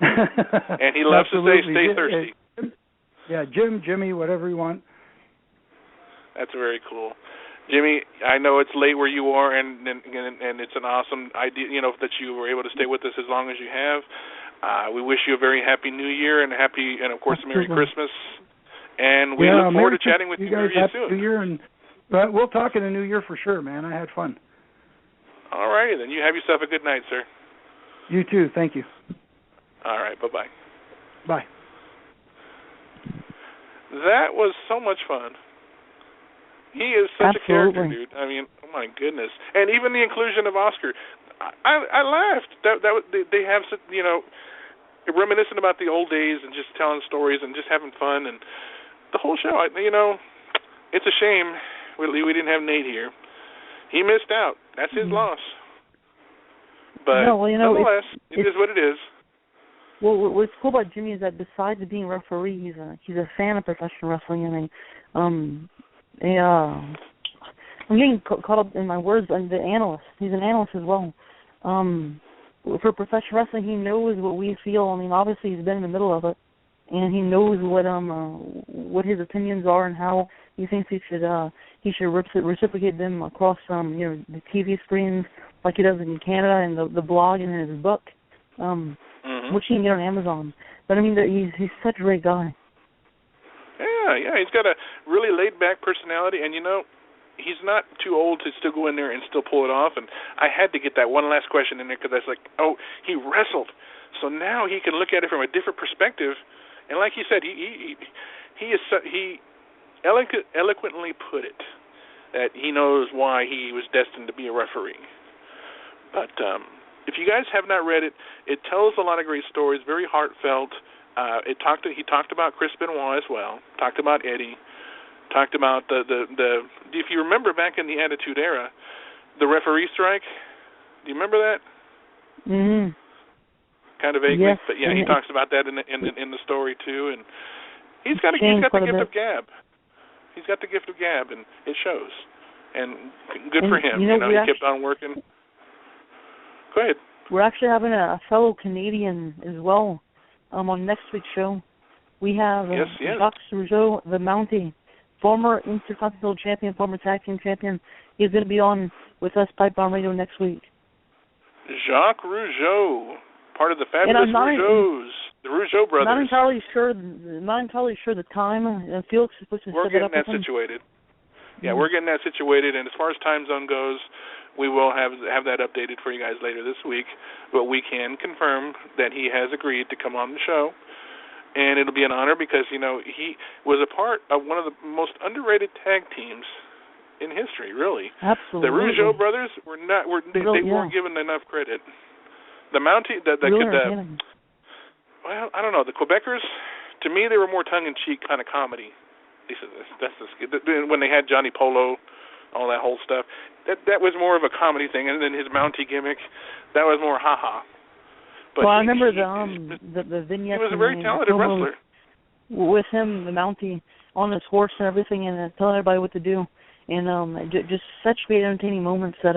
And he loves to say, "Stay thirsty." Yeah, Jimmy, whatever you want. That's very cool, Jimmy. I know it's late where you are, and it's an awesome idea, that you were able to stay with us as long as you have. We wish you a very happy New Year and of course, a Merry Christmas. And we look forward to chatting with you very soon. New Year, and we'll talk in the new year for sure, man. I had fun. All righty, then. You have yourself a good night, sir. You too. Thank you. All right. Bye-bye. Bye. That was so much fun. He is such a character, dude. I mean, oh my goodness. And even the inclusion of Oscar, I laughed. They have, reminiscent about the old days and just telling stories and just having fun and the whole show. It's a shame we didn't have Nate here. He missed out. That's his loss. But nonetheless, it is what it is. Well, what's cool about Jimmy is that besides being a referee, he's a fan of professional wrestling. I'm getting caught up in my words. I'm the analyst. He's an analyst as well. For professional wrestling, he knows what we feel. I mean, obviously he's been in the middle of it, and he knows what his opinions are and how he thinks he should reciprocate them across the TV screens like he does in Canada and the blog and in his book, which you can get on Amazon. But I mean, he's such a great guy. Yeah, he's got a really laid-back personality, and he's not too old to still go in there and still pull it off. And I had to get that one last question in there because I was like, oh, he wrestled. So now he can look at it from a different perspective. And like he said, he eloquently put it, that he knows why he was destined to be a referee. But if you guys have not read it, it tells a lot of great stories, very heartfelt. He talked about Chris Benoit as well, talked about Eddie, talked about the if you remember back in the Attitude Era, the referee strike. Do you remember that? Mm-hmm. Kind of vaguely, yes. But he talks about that in the story too. And he's got the gift of gab. He's got the gift of gab, and it shows. And good for him. He kept on working. Go ahead. We're actually having a fellow Canadian as well on next week's show. We have Jacques Rougeau, the Mountie, former Intercontinental Champion, former Tag Team Champion. He's going to be on with us, Pipebomb Radio, next week. Jacques Rougeau, part of the fabulous Rougeaus, the Rougeau brothers. Not entirely sure the time. Felix is supposed to set it up. We're getting that situated. Yeah, we're getting that situated, and as far as time zone goes, we will have that updated for you guys later this week. But we can confirm that he has agreed to come on the show, and it'll be an honor because he was a part of one of the most underrated tag teams in history. Really, absolutely. The Rougeau brothers weren't given enough credit. The Mountie, really entertaining. Well, I don't know. The Quebecers, to me, they were more tongue-in-cheek kind of comedy. When they had Johnny Polo, all that whole stuff, that was more of a comedy thing. And then his Mountie gimmick, that was more ha-ha. But I remember the vignette. He was a very talented wrestler. With him, the Mountie, on his horse and everything, and telling everybody what to do. And just such great entertaining moments that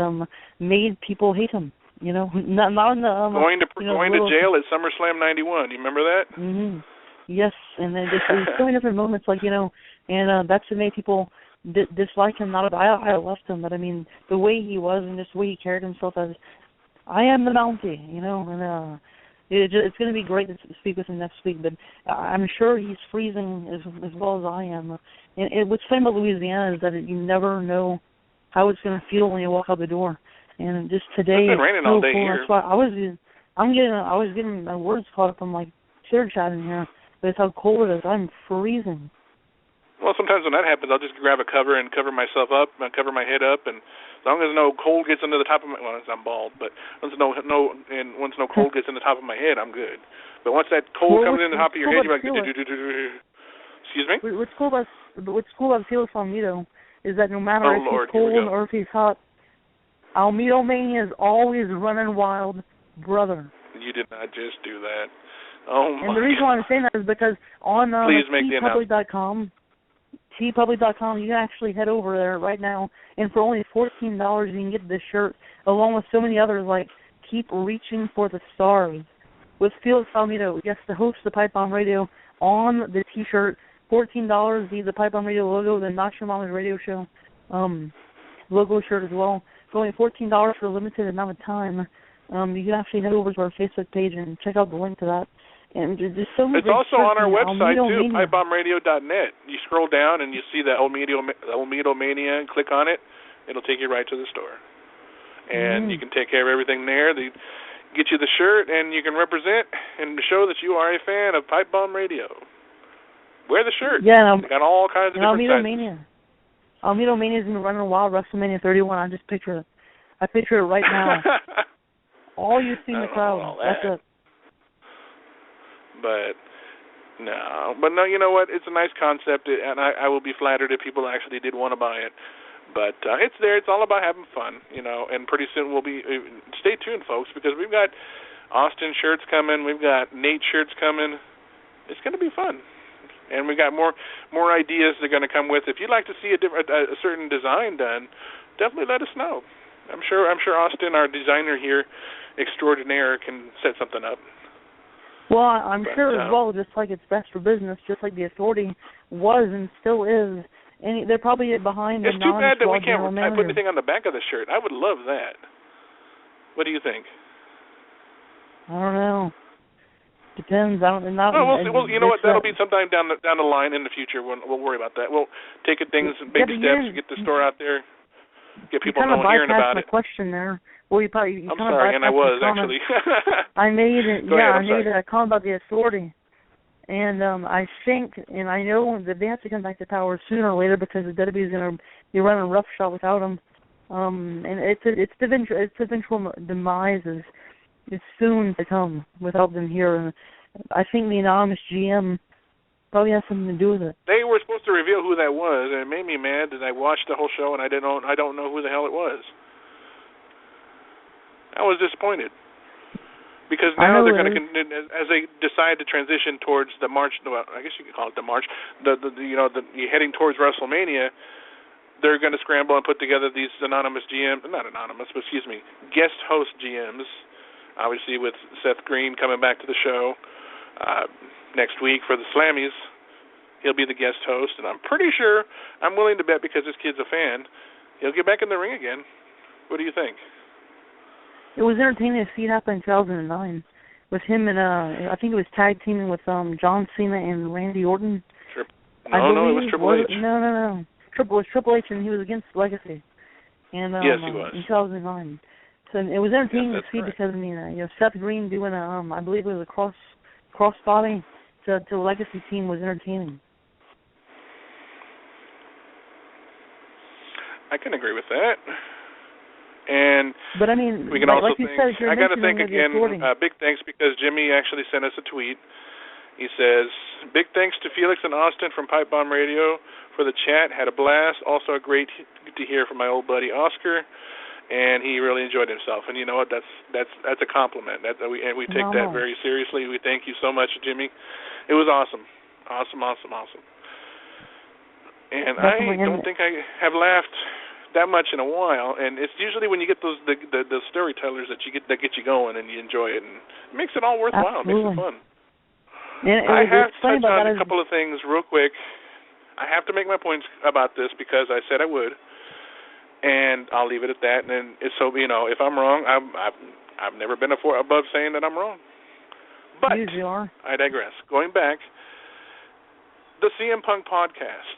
made people hate him. You know, not in the going to jail at SummerSlam '91. You remember that? Mm-hmm. Yes, and then just there's so many different moments, like, you know, and that's what made people dislike him. I loved him, but I mean the way he was and just the way he carried himself as I am the Mountie, you know, and it's going to be great to speak with him next week. But I'm sure he's freezing as well as I am. And what's funny about Louisiana is that you never know how it's going to feel when you walk out the door. And just today, it's been raining all day cool. here. That's why I was getting my words caught up. I'm like chitter chatting here, but it's how cold it is. I'm freezing. Well, sometimes when that happens, I'll just grab a cover and cover myself up, and cover my head up, and as long as no cold gets into the top of my, well, I'm bald, but once no cold gets in the top of my head, I'm good. But once that cold comes in the top of your head, you're like, excuse me? What's cool about Felix Almeida is that no matter if he's cold or if he's hot, Almeida Mania is always running wild, brother. You did not just do that. Oh my! And the reason why I'm saying that is because on tpublic.com, you can actually head over there right now, and for only $14, you can get this shirt, along with so many others like Keep Reaching for the Stars, with Felix Almeida, yes, the host of Pipe Bomb Radio, on the T-shirt. $14, the Pipe Bomb Radio logo, the Not Your Mama's Radio Show logo shirt as well. For only $14 for a limited amount of time, you can actually head over to our Facebook page and check out the link to that. And just so many. It's also on our website too, pipebombradio.net. You scroll down and you see the Olmedo Mania and click on it. It'll take you right to the store, and you can take care of everything there. They get you the shirt, and you can represent and show that you are a fan of Pipe Bomb Radio. Wear the shirt. Yeah, they got all kinds of different sizes. Almeida Mania is going to run in Wild WrestleMania 31. I just picture it. I picture it right now. All you see in the crowd. That's it. But no, you know what? It's a nice concept, and I will be flattered if people actually did want to buy it. But it's there. It's all about having fun, you know. And pretty soon we'll be. Stay tuned, folks, because we've got Austin shirts coming. We've got Nate shirts coming. It's going to be fun. And we got more ideas they're going to come with. If you'd like to see a certain design done, definitely let us know. I'm sure Austin, our designer here, extraordinaire, can set something up. Well, I'm sure as well. Just like it's best for business, just like the Authority was and still is, and they're probably behind. It's too bad that we can't put anything on the back of the shirt. I would love that. What do you think? I don't know. Depends. We'll see. Well, you know what? That'll be sometime down the line in the future. We'll worry about that. We'll take baby steps, get the store out there, get people hearing about it. My question there. Well, I'm sorry, and I was actually. I made it. I made a comment about the Authority, and I think, and I know that they have to come back to power sooner or later because the WWE is going to be running roughshod without them. And its eventual demise is soon to come without them here. And I think the anonymous GM probably has something to do with it. They were supposed to reveal who that was, and it made me mad that I watched the whole show and I don't know who the hell it was. I was disappointed because now they're going to, as they decide to transition towards the March. Well, I guess you could call it the March. You're heading towards WrestleMania. They're going to scramble and put together these anonymous GMs, not anonymous, but guest host GMs. Obviously, with Seth Green coming back to the show next week for the Slammies, he'll be the guest host, and I'm pretty sure, I'm willing to bet because this kid's a fan, he'll get back in the ring again. What do you think? It was entertaining to see it happen in 2009 with him and I think it was tag teaming with John Cena and Randy Orton. No, it was Triple H. No. It was Triple H, and he was against Legacy. And yes, he was. In 2009. So it was entertaining to see correct. because Seth Green doing I believe it was a crossbody to the Legacy team was entertaining. I can agree with that. And but I mean, we can also like you thank, said, I got to thank again, big thanks, because Jimmy actually sent us a tweet. He says, big thanks to Felix and Austin from Pipebomb Radio for the chat. Had a blast. Also a great to hear from my old buddy Oscar, and he really enjoyed himself. And you know what? That's a compliment. And we take that very seriously. We thank you so much, Jimmy. It was awesome. Awesome. And definitely. I don't think I have laughed that much in a while, and it's usually when you get those the storytellers that get you going and you enjoy it, and it makes it all worthwhile. It makes it fun. I have to touch on a couple of things real quick. I have to make my points about this because I said I would, and I'll leave it at that. And so, if I'm wrong, I've never been above saying that I'm wrong. But you are. I digress. Going back, the CM Punk podcast.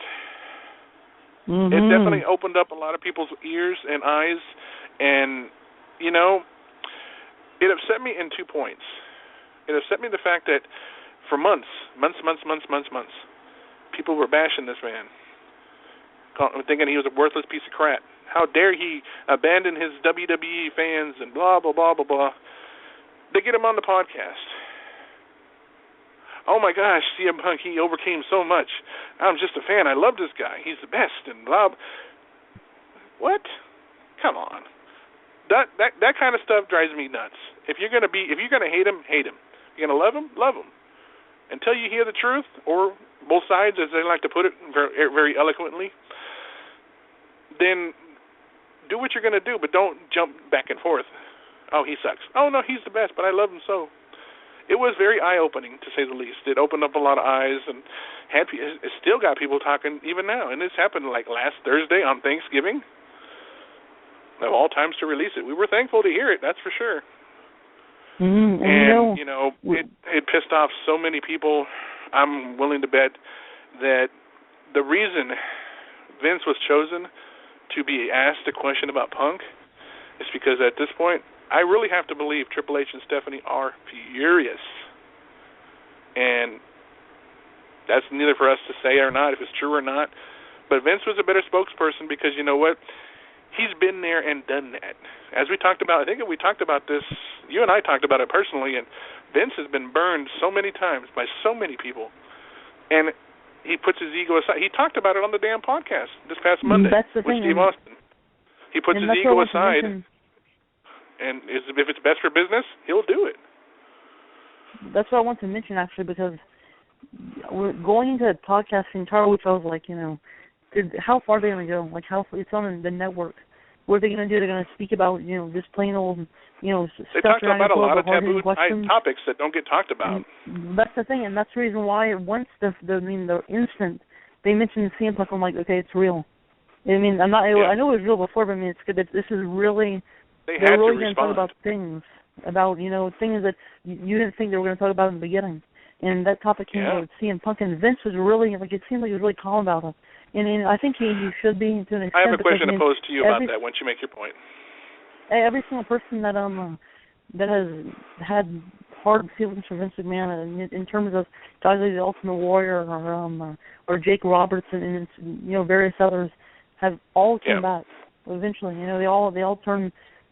Mm-hmm. It definitely opened up a lot of people's ears and eyes, and, it upset me in 2 points. It upset me the fact that for months, people were bashing this man, thinking he was a worthless piece of crap. How dare he abandon his WWE fans and blah, blah, blah, blah, blah. They get him on the podcast. Oh, my gosh, CM Punk, he overcame so much. I'm just a fan. I love this guy. He's the best. And blah. What? Come on. That kind of stuff drives me nuts. If you're gonna hate him, hate him. If you're gonna love him, love him. Until you hear the truth, or both sides, as they like to put it very, very eloquently, then do what you're gonna do, but don't jump back and forth. Oh, he sucks. Oh no, he's the best, but I love him so. It was very eye-opening, to say the least. It opened up a lot of eyes, and it still got people talking even now. And this happened like last Thursday on Thanksgiving. Of all times to release it. We were thankful to hear it, that's for sure. Mm-hmm. And, it pissed off so many people. I'm willing to bet that the reason Vince was chosen to be asked a question about Punk is because at this point, I really have to believe Triple H and Stephanie are furious. And that's neither for us to say or not, if it's true or not. But Vince was a better spokesperson because, you know what? He's been there and done that. As we talked about, I think we talked about this, you and I talked about it personally, and Vince has been burned so many times by so many people. And he puts his ego aside. He talked about it on the damn podcast this past Monday with Steve Austin. He puts his ego aside. And if it's best for business, he'll do it. That's what I want to mention, actually, because we're going into podcasting entire week. I was like, how far are they going to go? Like, it's on the network. What are they going to do? They're going to speak about, just plain old, they talk about a lot of taboo topics that don't get talked about. That's the thing, and that's the reason why once the instant they mentioned CM Punk, I'm like, okay, it's real. I mean, I know it was real before, but I mean, it's good that this is really. They're really going to talk about things, things that you didn't think they were going to talk about in the beginning. And that topic came out with CM Punk, and Vince was really, it seemed like he was really calm about it. And I think he should be to an extent. I have a question to pose to you about that once you make your point. Every single person that has had hard feelings for Vince McMahon in terms of guys like the Ultimate Warrior or Jake Roberts and various others have all come back eventually. They all turned.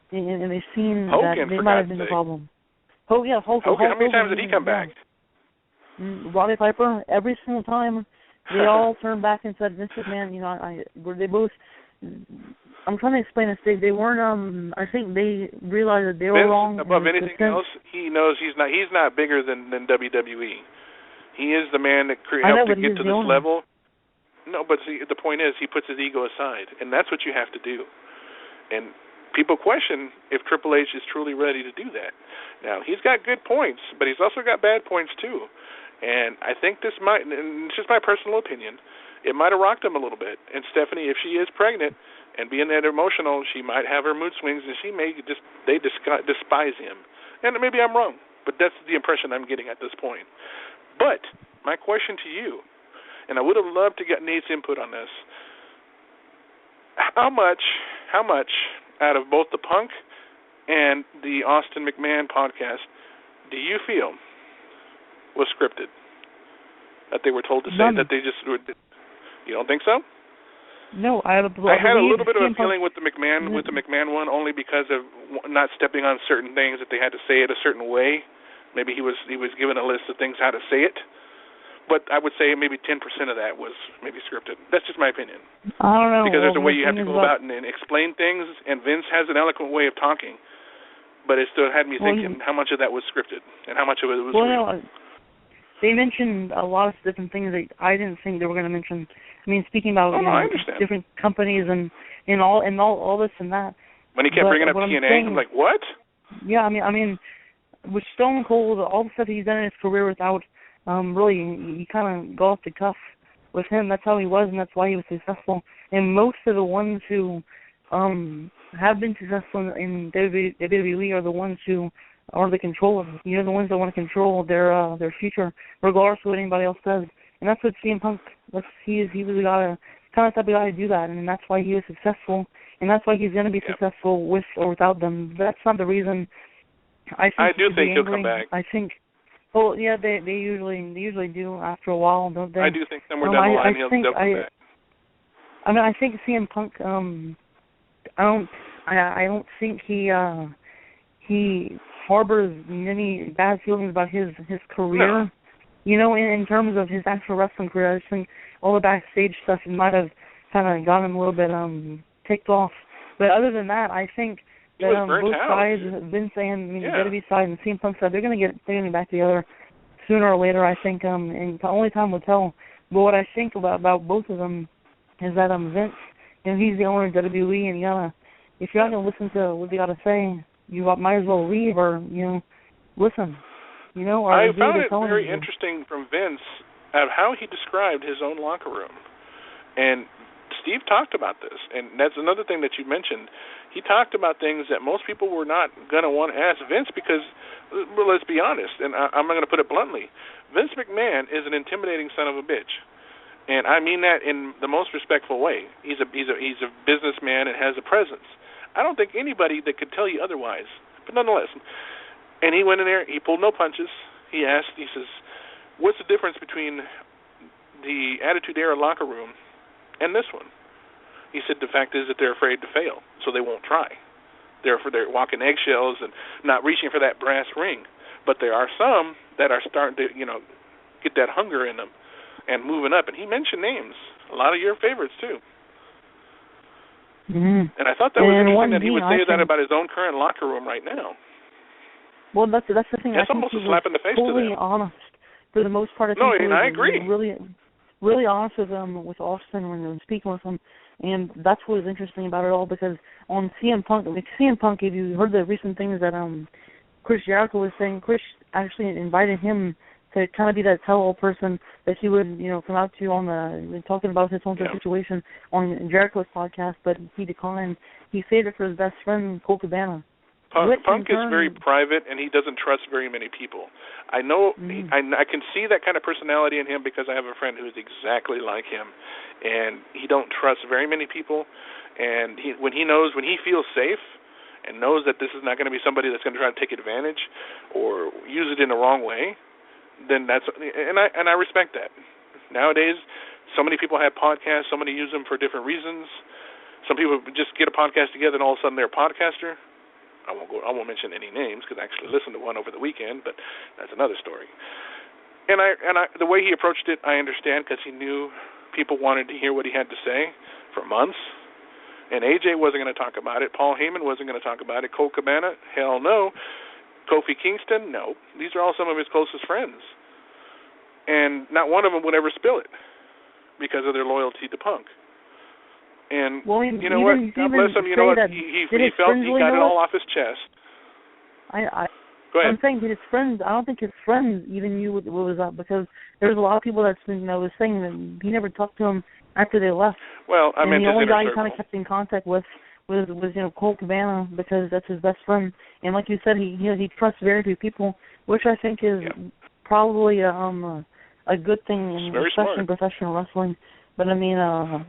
And they've seen Hogan, that they might have been the problem. Hogan. How many times did he come back? Roddy Piper, every single time, they all turned back and said, Vince McMahon, they both. I'm trying to explain this. They weren't. I think they realized that they were wrong. Above anything else, he knows he's not bigger than WWE. He is the man that helped to get to this level. No, but see, the point is, he puts his ego aside, and that's what you have to do. And people question if Triple H is truly ready to do that. Now, he's got good points, but he's also got bad points too. And I think this might, and it's just my personal opinion, it might have rocked him a little bit. And Stephanie, if she is pregnant and being that emotional, she might have her mood swings, and they despise him. And maybe I'm wrong, but that's the impression I'm getting at this point. But my question to you, and I would have loved to get Nate's input on this, how much out of both the Punk and the Austin McMahon podcast do you feel was scripted? That they were told to say that they just... You don't think so? No, I had a little bit of a CM Punk, feeling with the McMahon one, only because of not stepping on certain things, that they had to say it a certain way. Maybe he was given a list of things how to say it. But I would say maybe 10% of that was maybe scripted. That's just my opinion. I don't know. Because there's a way you have to go about and explain things, and Vince has an eloquent way of talking. But it still had me thinking how much of that was scripted and how much of it was real. No, they mentioned a lot of different things that I didn't think they were going to mention. I mean, speaking about different companies and all this and that. When he kept bringing up TNA, I'm like, what? Yeah, I mean, with Stone Cold, all the stuff he's done in his career without really, he kind of go off the cuff with him. That's how he was, and that's why he was successful. And most of the ones who have been successful in WWE are the ones who are the controllers. You know, the ones that want to control their future, regardless of what anybody else says. And that's what CM Punk. He was the guy, kind of type of guy to do that, and that's why he was successful. And that's why he's going to be successful with or without them. That's not the reason. I do think he'll come back. I think. Well, yeah, they usually do after a while, don't they? I do think somewhere down the line he'll come back. I mean, I think CM Punk. I don't think he harbors many bad feelings about his career. No. You know, in terms of his actual wrestling career, I just think all the backstage stuff might have kind of got him a little bit ticked off. But other than that, I think that both sides, Vince and the WWE side and CM Punk side, they're going to get back together sooner or later, I think, and only time will tell. But what I think about both of them is that Vince, he's the owner of WWE, and if you're not going to listen to what they got to say, you might as well leave or listen. Or I found it very interesting from Vince of how he described his own locker room, and Steve talked about this, and that's another thing that you mentioned. He talked about things that most people were not going to want to ask Vince because, well, let's be honest, and I'm going to put it bluntly, Vince McMahon is an intimidating son of a bitch, and I mean that in the most respectful way. He's a businessman and has a presence. I don't think anybody that could tell you otherwise, but nonetheless. And he went in there, he pulled no punches. He says, what's the difference between the Attitude Era locker room and this one? He said the fact is that they're afraid to fail, so they won't try. They're walking eggshells and not reaching for that brass ring. But there are some that are starting to, get that hunger in them and moving up. And he mentioned names, a lot of your favorites too. Mm-hmm. And I thought that was interesting that he would say that about his own current locker room right now. Well, that's the thing. That's almost a slap in the face to them. Totally honest for the most part. I agree. Really honest with Austin when they were speaking with him, and that's what was interesting about it all. Because on CM Punk, if you heard the recent things that Chris Jericho was saying, Chris actually invited him to kind of be that tell-all person that he would come out to on talking about his own situation on Jericho's podcast, but he declined. He saved it for his best friend Colt Cabana. Punk is very private, and he doesn't trust very many people. I know, I can see that kind of personality in him because I have a friend who's exactly like him, and he don't trust very many people. And when he feels safe and knows that this is not going to be somebody that's going to try to take advantage or use it in the wrong way, then and I respect that. Nowadays, so many people have podcasts. So many use them for different reasons. Some people just get a podcast together, and all of a sudden they're a podcaster. I won't mention any names because I actually listened to one over the weekend, but that's another story. And the way he approached it, I understand because he knew people wanted to hear what he had to say for months. And AJ wasn't going to talk about it. Paul Heyman wasn't going to talk about it. Colt Cabana, hell no. Kofi Kingston, no. These are all some of his closest friends. And not one of them would ever spill it because of their loyalty to Punk. And you know what? God bless him. You know what? He felt he got it all off his chest. Go ahead. I'm saying that his friends. I don't think his friends even knew what was up because there was a lot of people that was saying that he never talked to them after they left. Well, I mean, the only guy he kind of kept in contact with was Colt Cabana because that's his best friend. And like you said, he trusts very few people, which I think is probably a good thing, especially in professional wrestling. But I mean,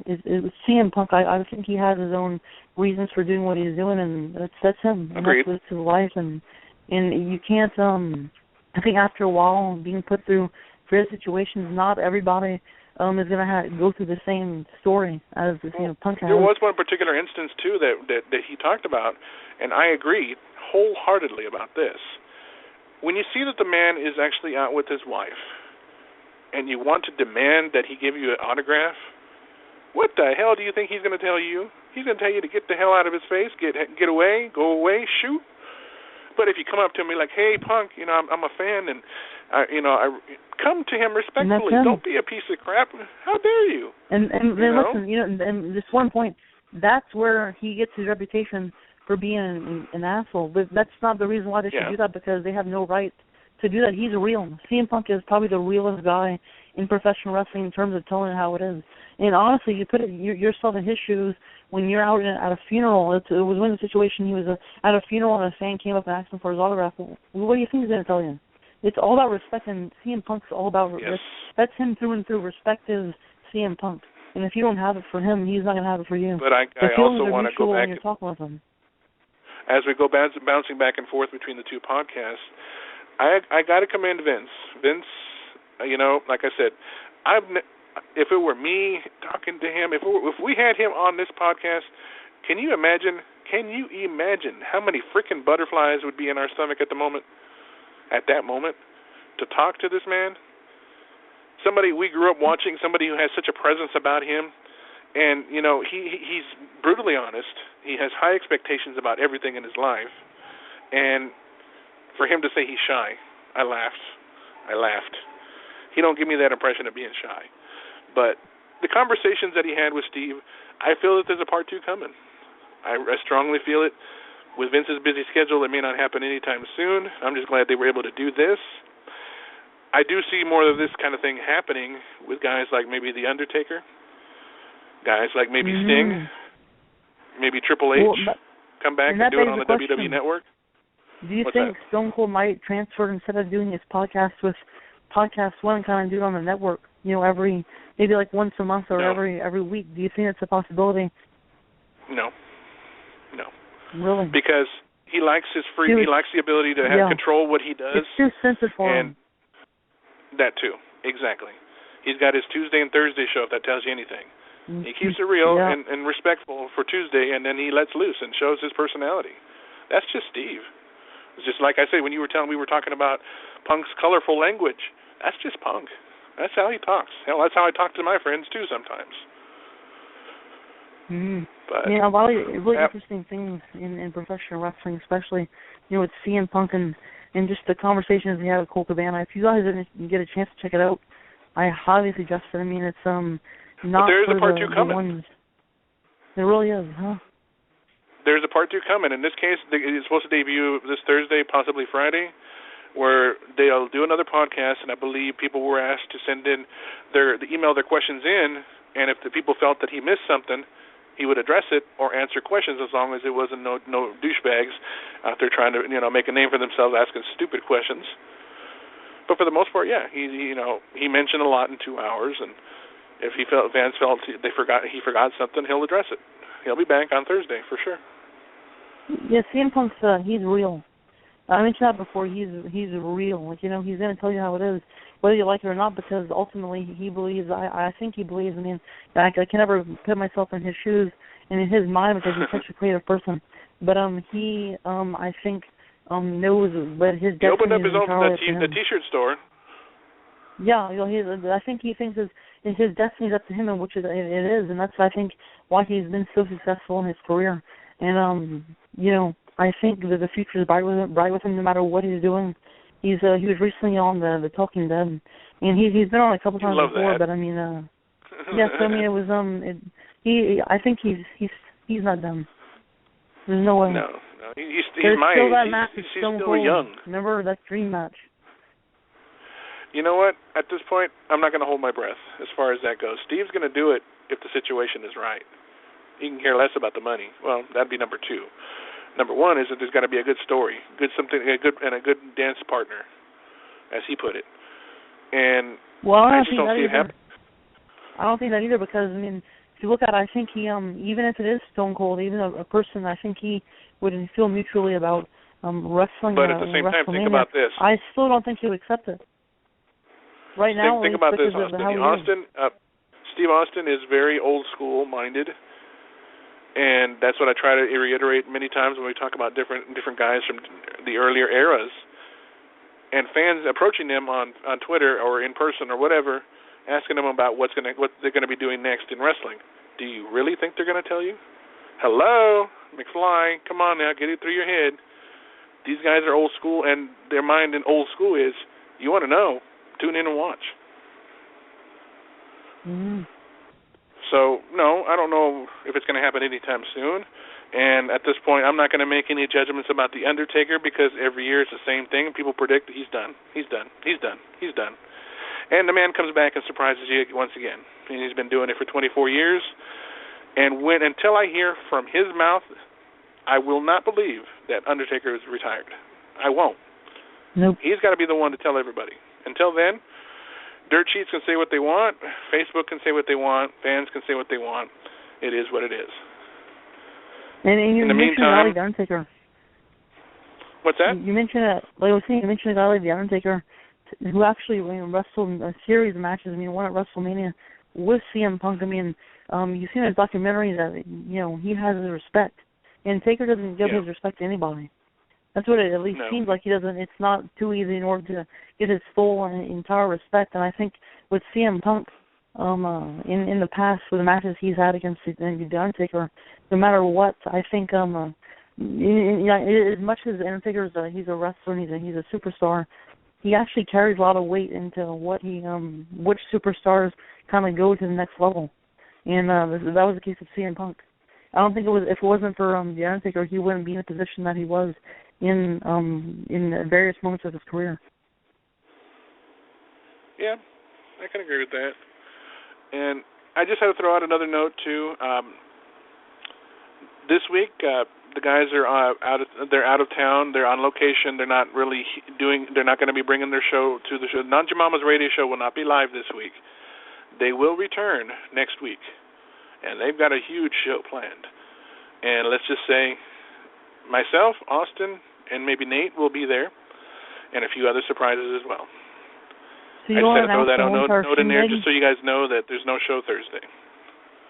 it was CM Punk. I think he has his own reasons for doing what he's doing, and that's him. And Agreed. That's his life, and you can't. I think after a while, being put through various situations, not everybody is going to go through the same story as Punk has. There was one particular instance too that he talked about, and I agree wholeheartedly about this. When you see that the man is actually out with his wife, and you want to demand that he give you an autograph, what the hell do you think he's going to tell you? He's going to tell you to get the hell out of his face, get away, go away, shoot. But if you come up to me like, hey, Punk, I'm a fan, and I come to him respectfully. Don't be a piece of crap. How dare you? And listen, and just one point. That's where he gets his reputation for being an asshole. But that's not the reason why they should do that, because they have no right to do that. He's real. CM Punk is probably the realest guy in professional wrestling in terms of telling it how it is. And honestly, you put yourself in his shoes when you're out at a funeral. It was one of the situation he was at a funeral and a fan came up and asked him for his autograph. What do you think he's going to tell you? It's all about respect, and CM Punk's all about that's him through and through. Respect is CM Punk. And if you don't have it for him, he's not going to have it for you. But I also want to go back. When you're talking with him. As we go bouncing back and forth between the two podcasts, I got to commend Vince. Vince, like I said, if it were me talking to him, if we had him on this podcast, can you imagine how many freaking butterflies would be in our stomach at the moment? At that moment, to talk to this man, somebody we grew up watching, somebody who has such a presence about him, and he's brutally honest. He has high expectations about everything in his life, and for him to say he's shy, I laughed. He don't give me that impression of being shy. But the conversations that he had with Steve, I feel that there's a part 2 coming. I strongly feel it. With Vince's busy schedule, it may not happen anytime soon. I'm just glad they were able to do this. I do see more of this kind of thing happening with guys like maybe The Undertaker, guys like maybe Sting, maybe Triple H come back and do it on the WWE Network. Do you think Stone Cold might transfer, instead of doing his podcast with Podcast One, kind of do it on the network? Maybe like once a month or every week. Do you think it's a possibility? No. Really? Because he likes his free. He likes the ability to have control what he does. It's too sensitive for him. That too, exactly. He's got his Tuesday and Thursday show, if that tells you anything. He keeps it real and respectful for Tuesday, and then he lets loose and shows his personality. That's just Steve. It's just like I say, when we were talking about Punk's colorful language. That's just Punk. That's how he talks. Hell, that's how I talk to my friends too sometimes. But, a lot of really interesting things in professional wrestling, especially with CM Punk and just the conversations we had with Cole Cabana. If you guys didn't get a chance to check it out, I highly suggest it. I mean, it's not. But there's for a part the 2 coming. Ones. There really is, huh? There's a part 2 coming. In this case, it's supposed to debut this Thursday, possibly Friday, where they'll do another podcast, and I believe people were asked to send in email their questions in, and if the people felt that he missed something, he would address it or answer questions, as long as it wasn't no douchebags out there trying to make a name for themselves asking stupid questions. But for the most part, he mentioned a lot in 2 hours, and if Vance felt he forgot something, he'll address it. He'll be back on Thursday for sure. Yeah, CM Punk's he's real. I mentioned that before. He's real. He's going to tell you how it is, whether you like it or not, because ultimately he believes. I think he believes. I mean, I can never put myself in his shoes and in his mind, because he's such a creative person. But he, I think, knows what his destiny is. He opened up his own the T-shirt store. Yeah, I think he thinks his destiny is up to him, and which it is, and that's I think why he's been so successful in his career. And I think that the future is bright with him no matter what he's doing. He was recently on the Talking Dead, and he's been on a couple times before. That. But I mean, yes, I mean it was I think he's not done. There's no way. No, he's my age. That match he's still young. Remember that dream match? You know what? At this point, I'm not going to hold my breath as far as that goes. Steve's going to do it if the situation is right. He can care less about the money. Well, that'd be number 2. Number 1 is that there's got to be a good story, a good dance partner, as he put it. And I just don't see it happen. I don't think that either, because I mean, if you look at it, I think he, even if it is Stone Cold, even a person, I think he would feel mutually about wrestling. But at the same time, think about this. I still don't think he would accept it. Right now, think about this, Austin. Steve Austin is very old school minded, and that's what I try to reiterate many times when we talk about different guys from the earlier eras. And fans approaching them on Twitter or in person or whatever, asking them about what they're going to be doing next in wrestling. Do you really think they're going to tell you? Hello, McFly, come on now, get it through your head. These guys are old school, and their mind in old school is, you want to know, tune in and watch. Mm. So, no, I don't know if it's going to happen anytime soon. And at this point, I'm not going to make any judgments about The Undertaker because every year it's the same thing. People predict he's done. And the man comes back and surprises you once again. And he's been doing it for 24 years. And until I hear from his mouth, I will not believe that Undertaker is retired. I won't. Nope. He's got to be the one to tell everybody. Until then, dirt sheets can say what they want. Facebook can say what they want. Fans can say what they want. It is what it is. And you in the mentioned meantime, The Undertaker. What's that? You mentioned like I was saying, you mentioned a guy like The Undertaker, who actually wrestled a series of matches. I mean, one at WrestleMania with CM Punk. I mean, you see in his documentary that he has his respect, and Taker doesn't give his respect to anybody. That's what it at least seems like. He doesn't. It's not too easy in order to get his full and entire respect. And I think with CM Punk, in the past with the matches he's had against The Undertaker, no matter what, I think as much as The Undertaker he's a wrestler and he's a superstar, he actually carries a lot of weight into what which superstars kind of go to the next level, and that was the case with CM Punk. I don't think if it wasn't for The Undertaker, he wouldn't be in the position that he was in various moments of his career. Yeah, I can agree with that. And I just had to throw out another note too. This week, the guys are they're out of town. They're on location. They're not really They're not going to be bringing their show to the show. Non-Jemama's radio show will not be live this week. They will return next week, and they've got a huge show planned. And let's just say, myself, Austin, and maybe Nate will be there, and a few other surprises as well. So I just had to throw that note in there just so you guys know that there's no show Thursday.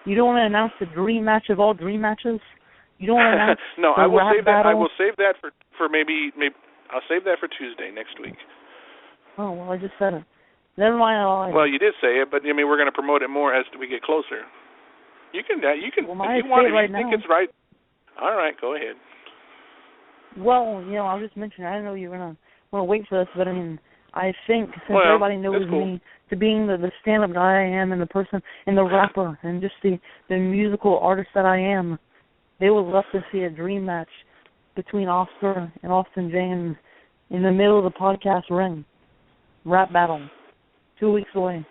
You don't want to announce the dream match of all dream matches? You don't want to announce no, the I will save that. battle? I will save that for maybe I'll save that for Tuesday next week. Oh, well, I just said it. Never mind. Well, you did say it, but I mean we're going to promote it more as we get closer. You can well, if you think it's right. All right, go ahead. Well, I'll just mention. I didn't know you were going to want to wait for this, but I mean, I think since everybody knows me to being the stand-up guy I am, and the person and the rapper, and just the musical artist that I am, they would love to see a dream match between Oscar and Austin James in the middle of the podcast ring. Rap battle. 2 weeks away.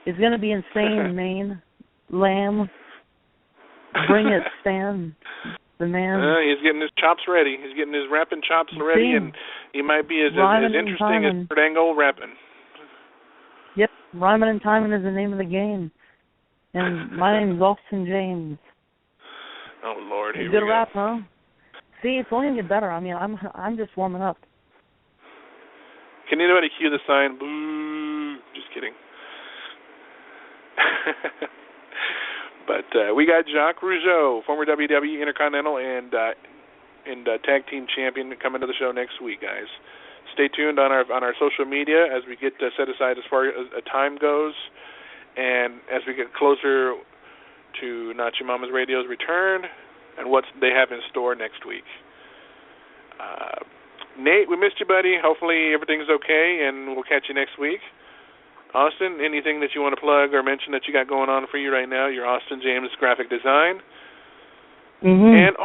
It's going to be insane in Maine. Lamb. Bring it, Stan. The man. He's getting his chops ready. He's getting his rapping chops ready, and he might be as interesting as Kurt Angle rapping. Yep. Rhyming and timing is the name of the game. And my name is Austin James. Oh, Lord, here we go. Good rap, huh? See, it's only going to get better. I mean, I'm just warming up. Can anybody cue the sign? Boo. Just kidding. But we got Jacques Rougeau, former WWE Intercontinental and Tag Team Champion, coming to the show next week, guys. Stay tuned on our social media as we get set aside as far as time goes, and as we get closer to Not Your Mama's Radio's return and what they have in store next week. Nate, we missed you, buddy. Hopefully everything's okay, and we'll catch you next week. Austin, anything that you want to plug or mention that you got going on for you right now? Your Austin James graphic design. Mm-hmm. And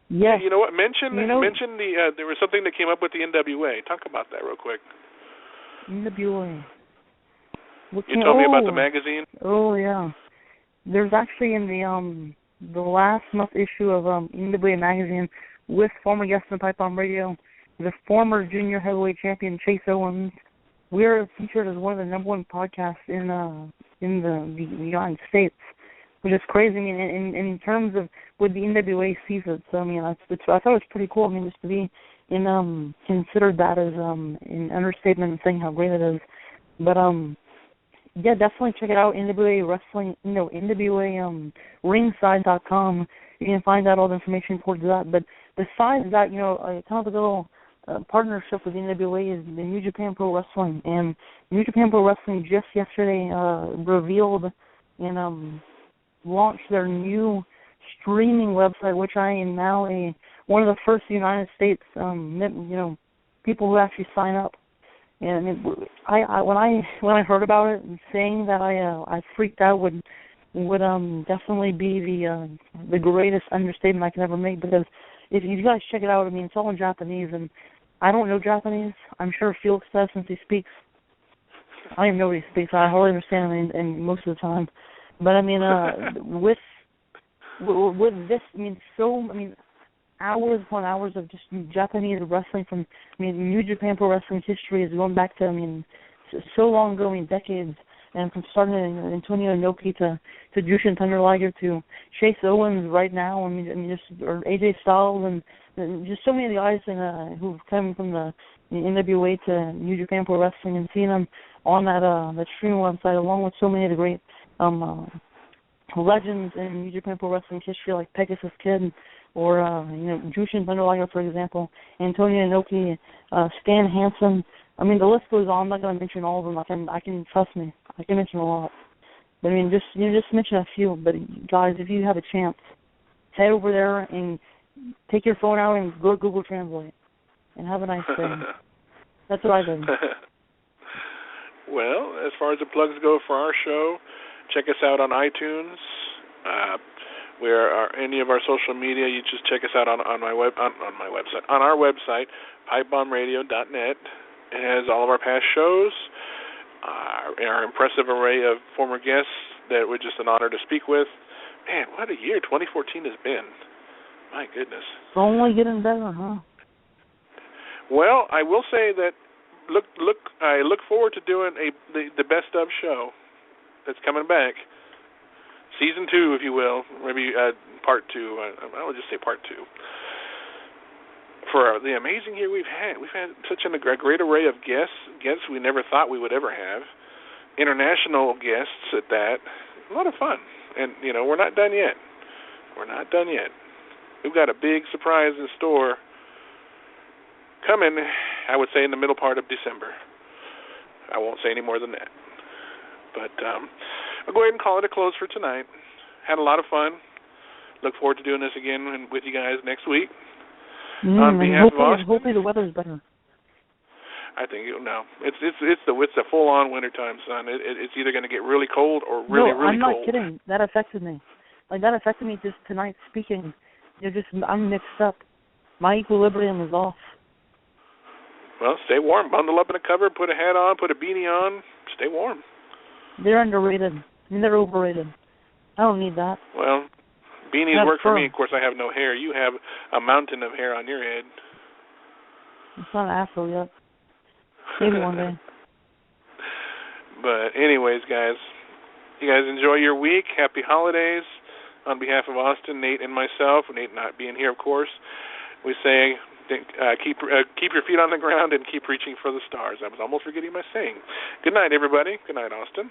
yes. You know what? Mention there was something that came up with the NWA. Talk about that real quick. NWA. You told me about the magazine. Oh yeah. There's actually in the last month issue of NWA magazine with former guest on Pipebomb Radio, the former junior heavyweight champion Chase Owens. We're featured as one of the number one podcasts in the United States, which is crazy. I mean, in terms of what the NWA sees it. So I mean, I thought it was pretty cool. I mean, just to be considered that as an understatement and saying how great it is. But yeah, definitely check it out. NWA Wrestling, NWA Ringside.com. You can find out all the information towards that. But besides that, kind of a little partnership with NWA is the New Japan Pro Wrestling. And New Japan Pro Wrestling just yesterday revealed and launched their new streaming website, which I am now one of the first United States people who actually sign up. And when I heard about it and saying that I freaked out would definitely be the greatest understatement I can ever make, because if you guys check it out, I mean, it's all in Japanese, and I don't know Japanese. I'm sure Felix does since he speaks. I don't even know what he speaks. I hardly understand him and most of the time. But I mean, with this, hours upon hours of just Japanese wrestling from, New Japan Pro Wrestling history is going back to, so long ago, decades, and from starting Antonio Inoki to Jushin Thunder Liger to Chase Owens right now, or AJ Styles, and just so many of the guys who've come from the NWA to New Japan Pro Wrestling, and seeing them on that streaming website, along with so many of the great legends in New Japan Pro Wrestling history, like Pegasus Kid, or Jushin Thunder Liger, for example, Antonio Inoki, Stan Hansen. I mean, the list goes on. I'm not going to mention all of them. I can trust me. I can mention a lot. But I mean, just mention a few. But guys, if you have a chance, head over there and take your phone out and go Google Translate and have a nice day. That's what I did. Well, as far as the plugs go for our show, check us out on iTunes. Any of our social media, you just check us out on our website, pipebombradio.net. It has all of our past shows, our impressive array of former guests that we're just an honor to speak with. Man, what a year 2014 has been. My goodness. It's only getting better, huh? Well, I will say that I look forward to doing the best of show that's coming back. Season 2, if you will, maybe part 2. I would just say part 2. For the amazing year we've had such a great array of guests we never thought we would ever have, international guests at that. A lot of fun, and we're not done yet. We've got a big surprise in store coming. I would say in the middle part of December. I won't say any more than that. But I'll go ahead and call it a close for tonight. Had a lot of fun. Look forward to doing this again with you guys next week. On behalf of Austin, hopefully the weather's better. I think it's the full-on wintertime, son. It's either going to get really cold or really cold. No, I'm not kidding. That affected me. That affected me just tonight speaking. I'm mixed up. My equilibrium is off. Well, stay warm. Bundle up in a cover. Put a hat on. Put a beanie on. Stay warm. They're underrated. They're overrated. I don't need that. Well, beanies work for me. Of course, I have no hair. You have a mountain of hair on your head. It's not an afro yet. Maybe one day. But anyways, guys, you guys enjoy your week. Happy holidays. On behalf of Austin, Nate, and myself, Nate not being here, of course, we say keep your feet on the ground and keep reaching for the stars. I was almost forgetting my saying. Good night, everybody. Good night, Austin.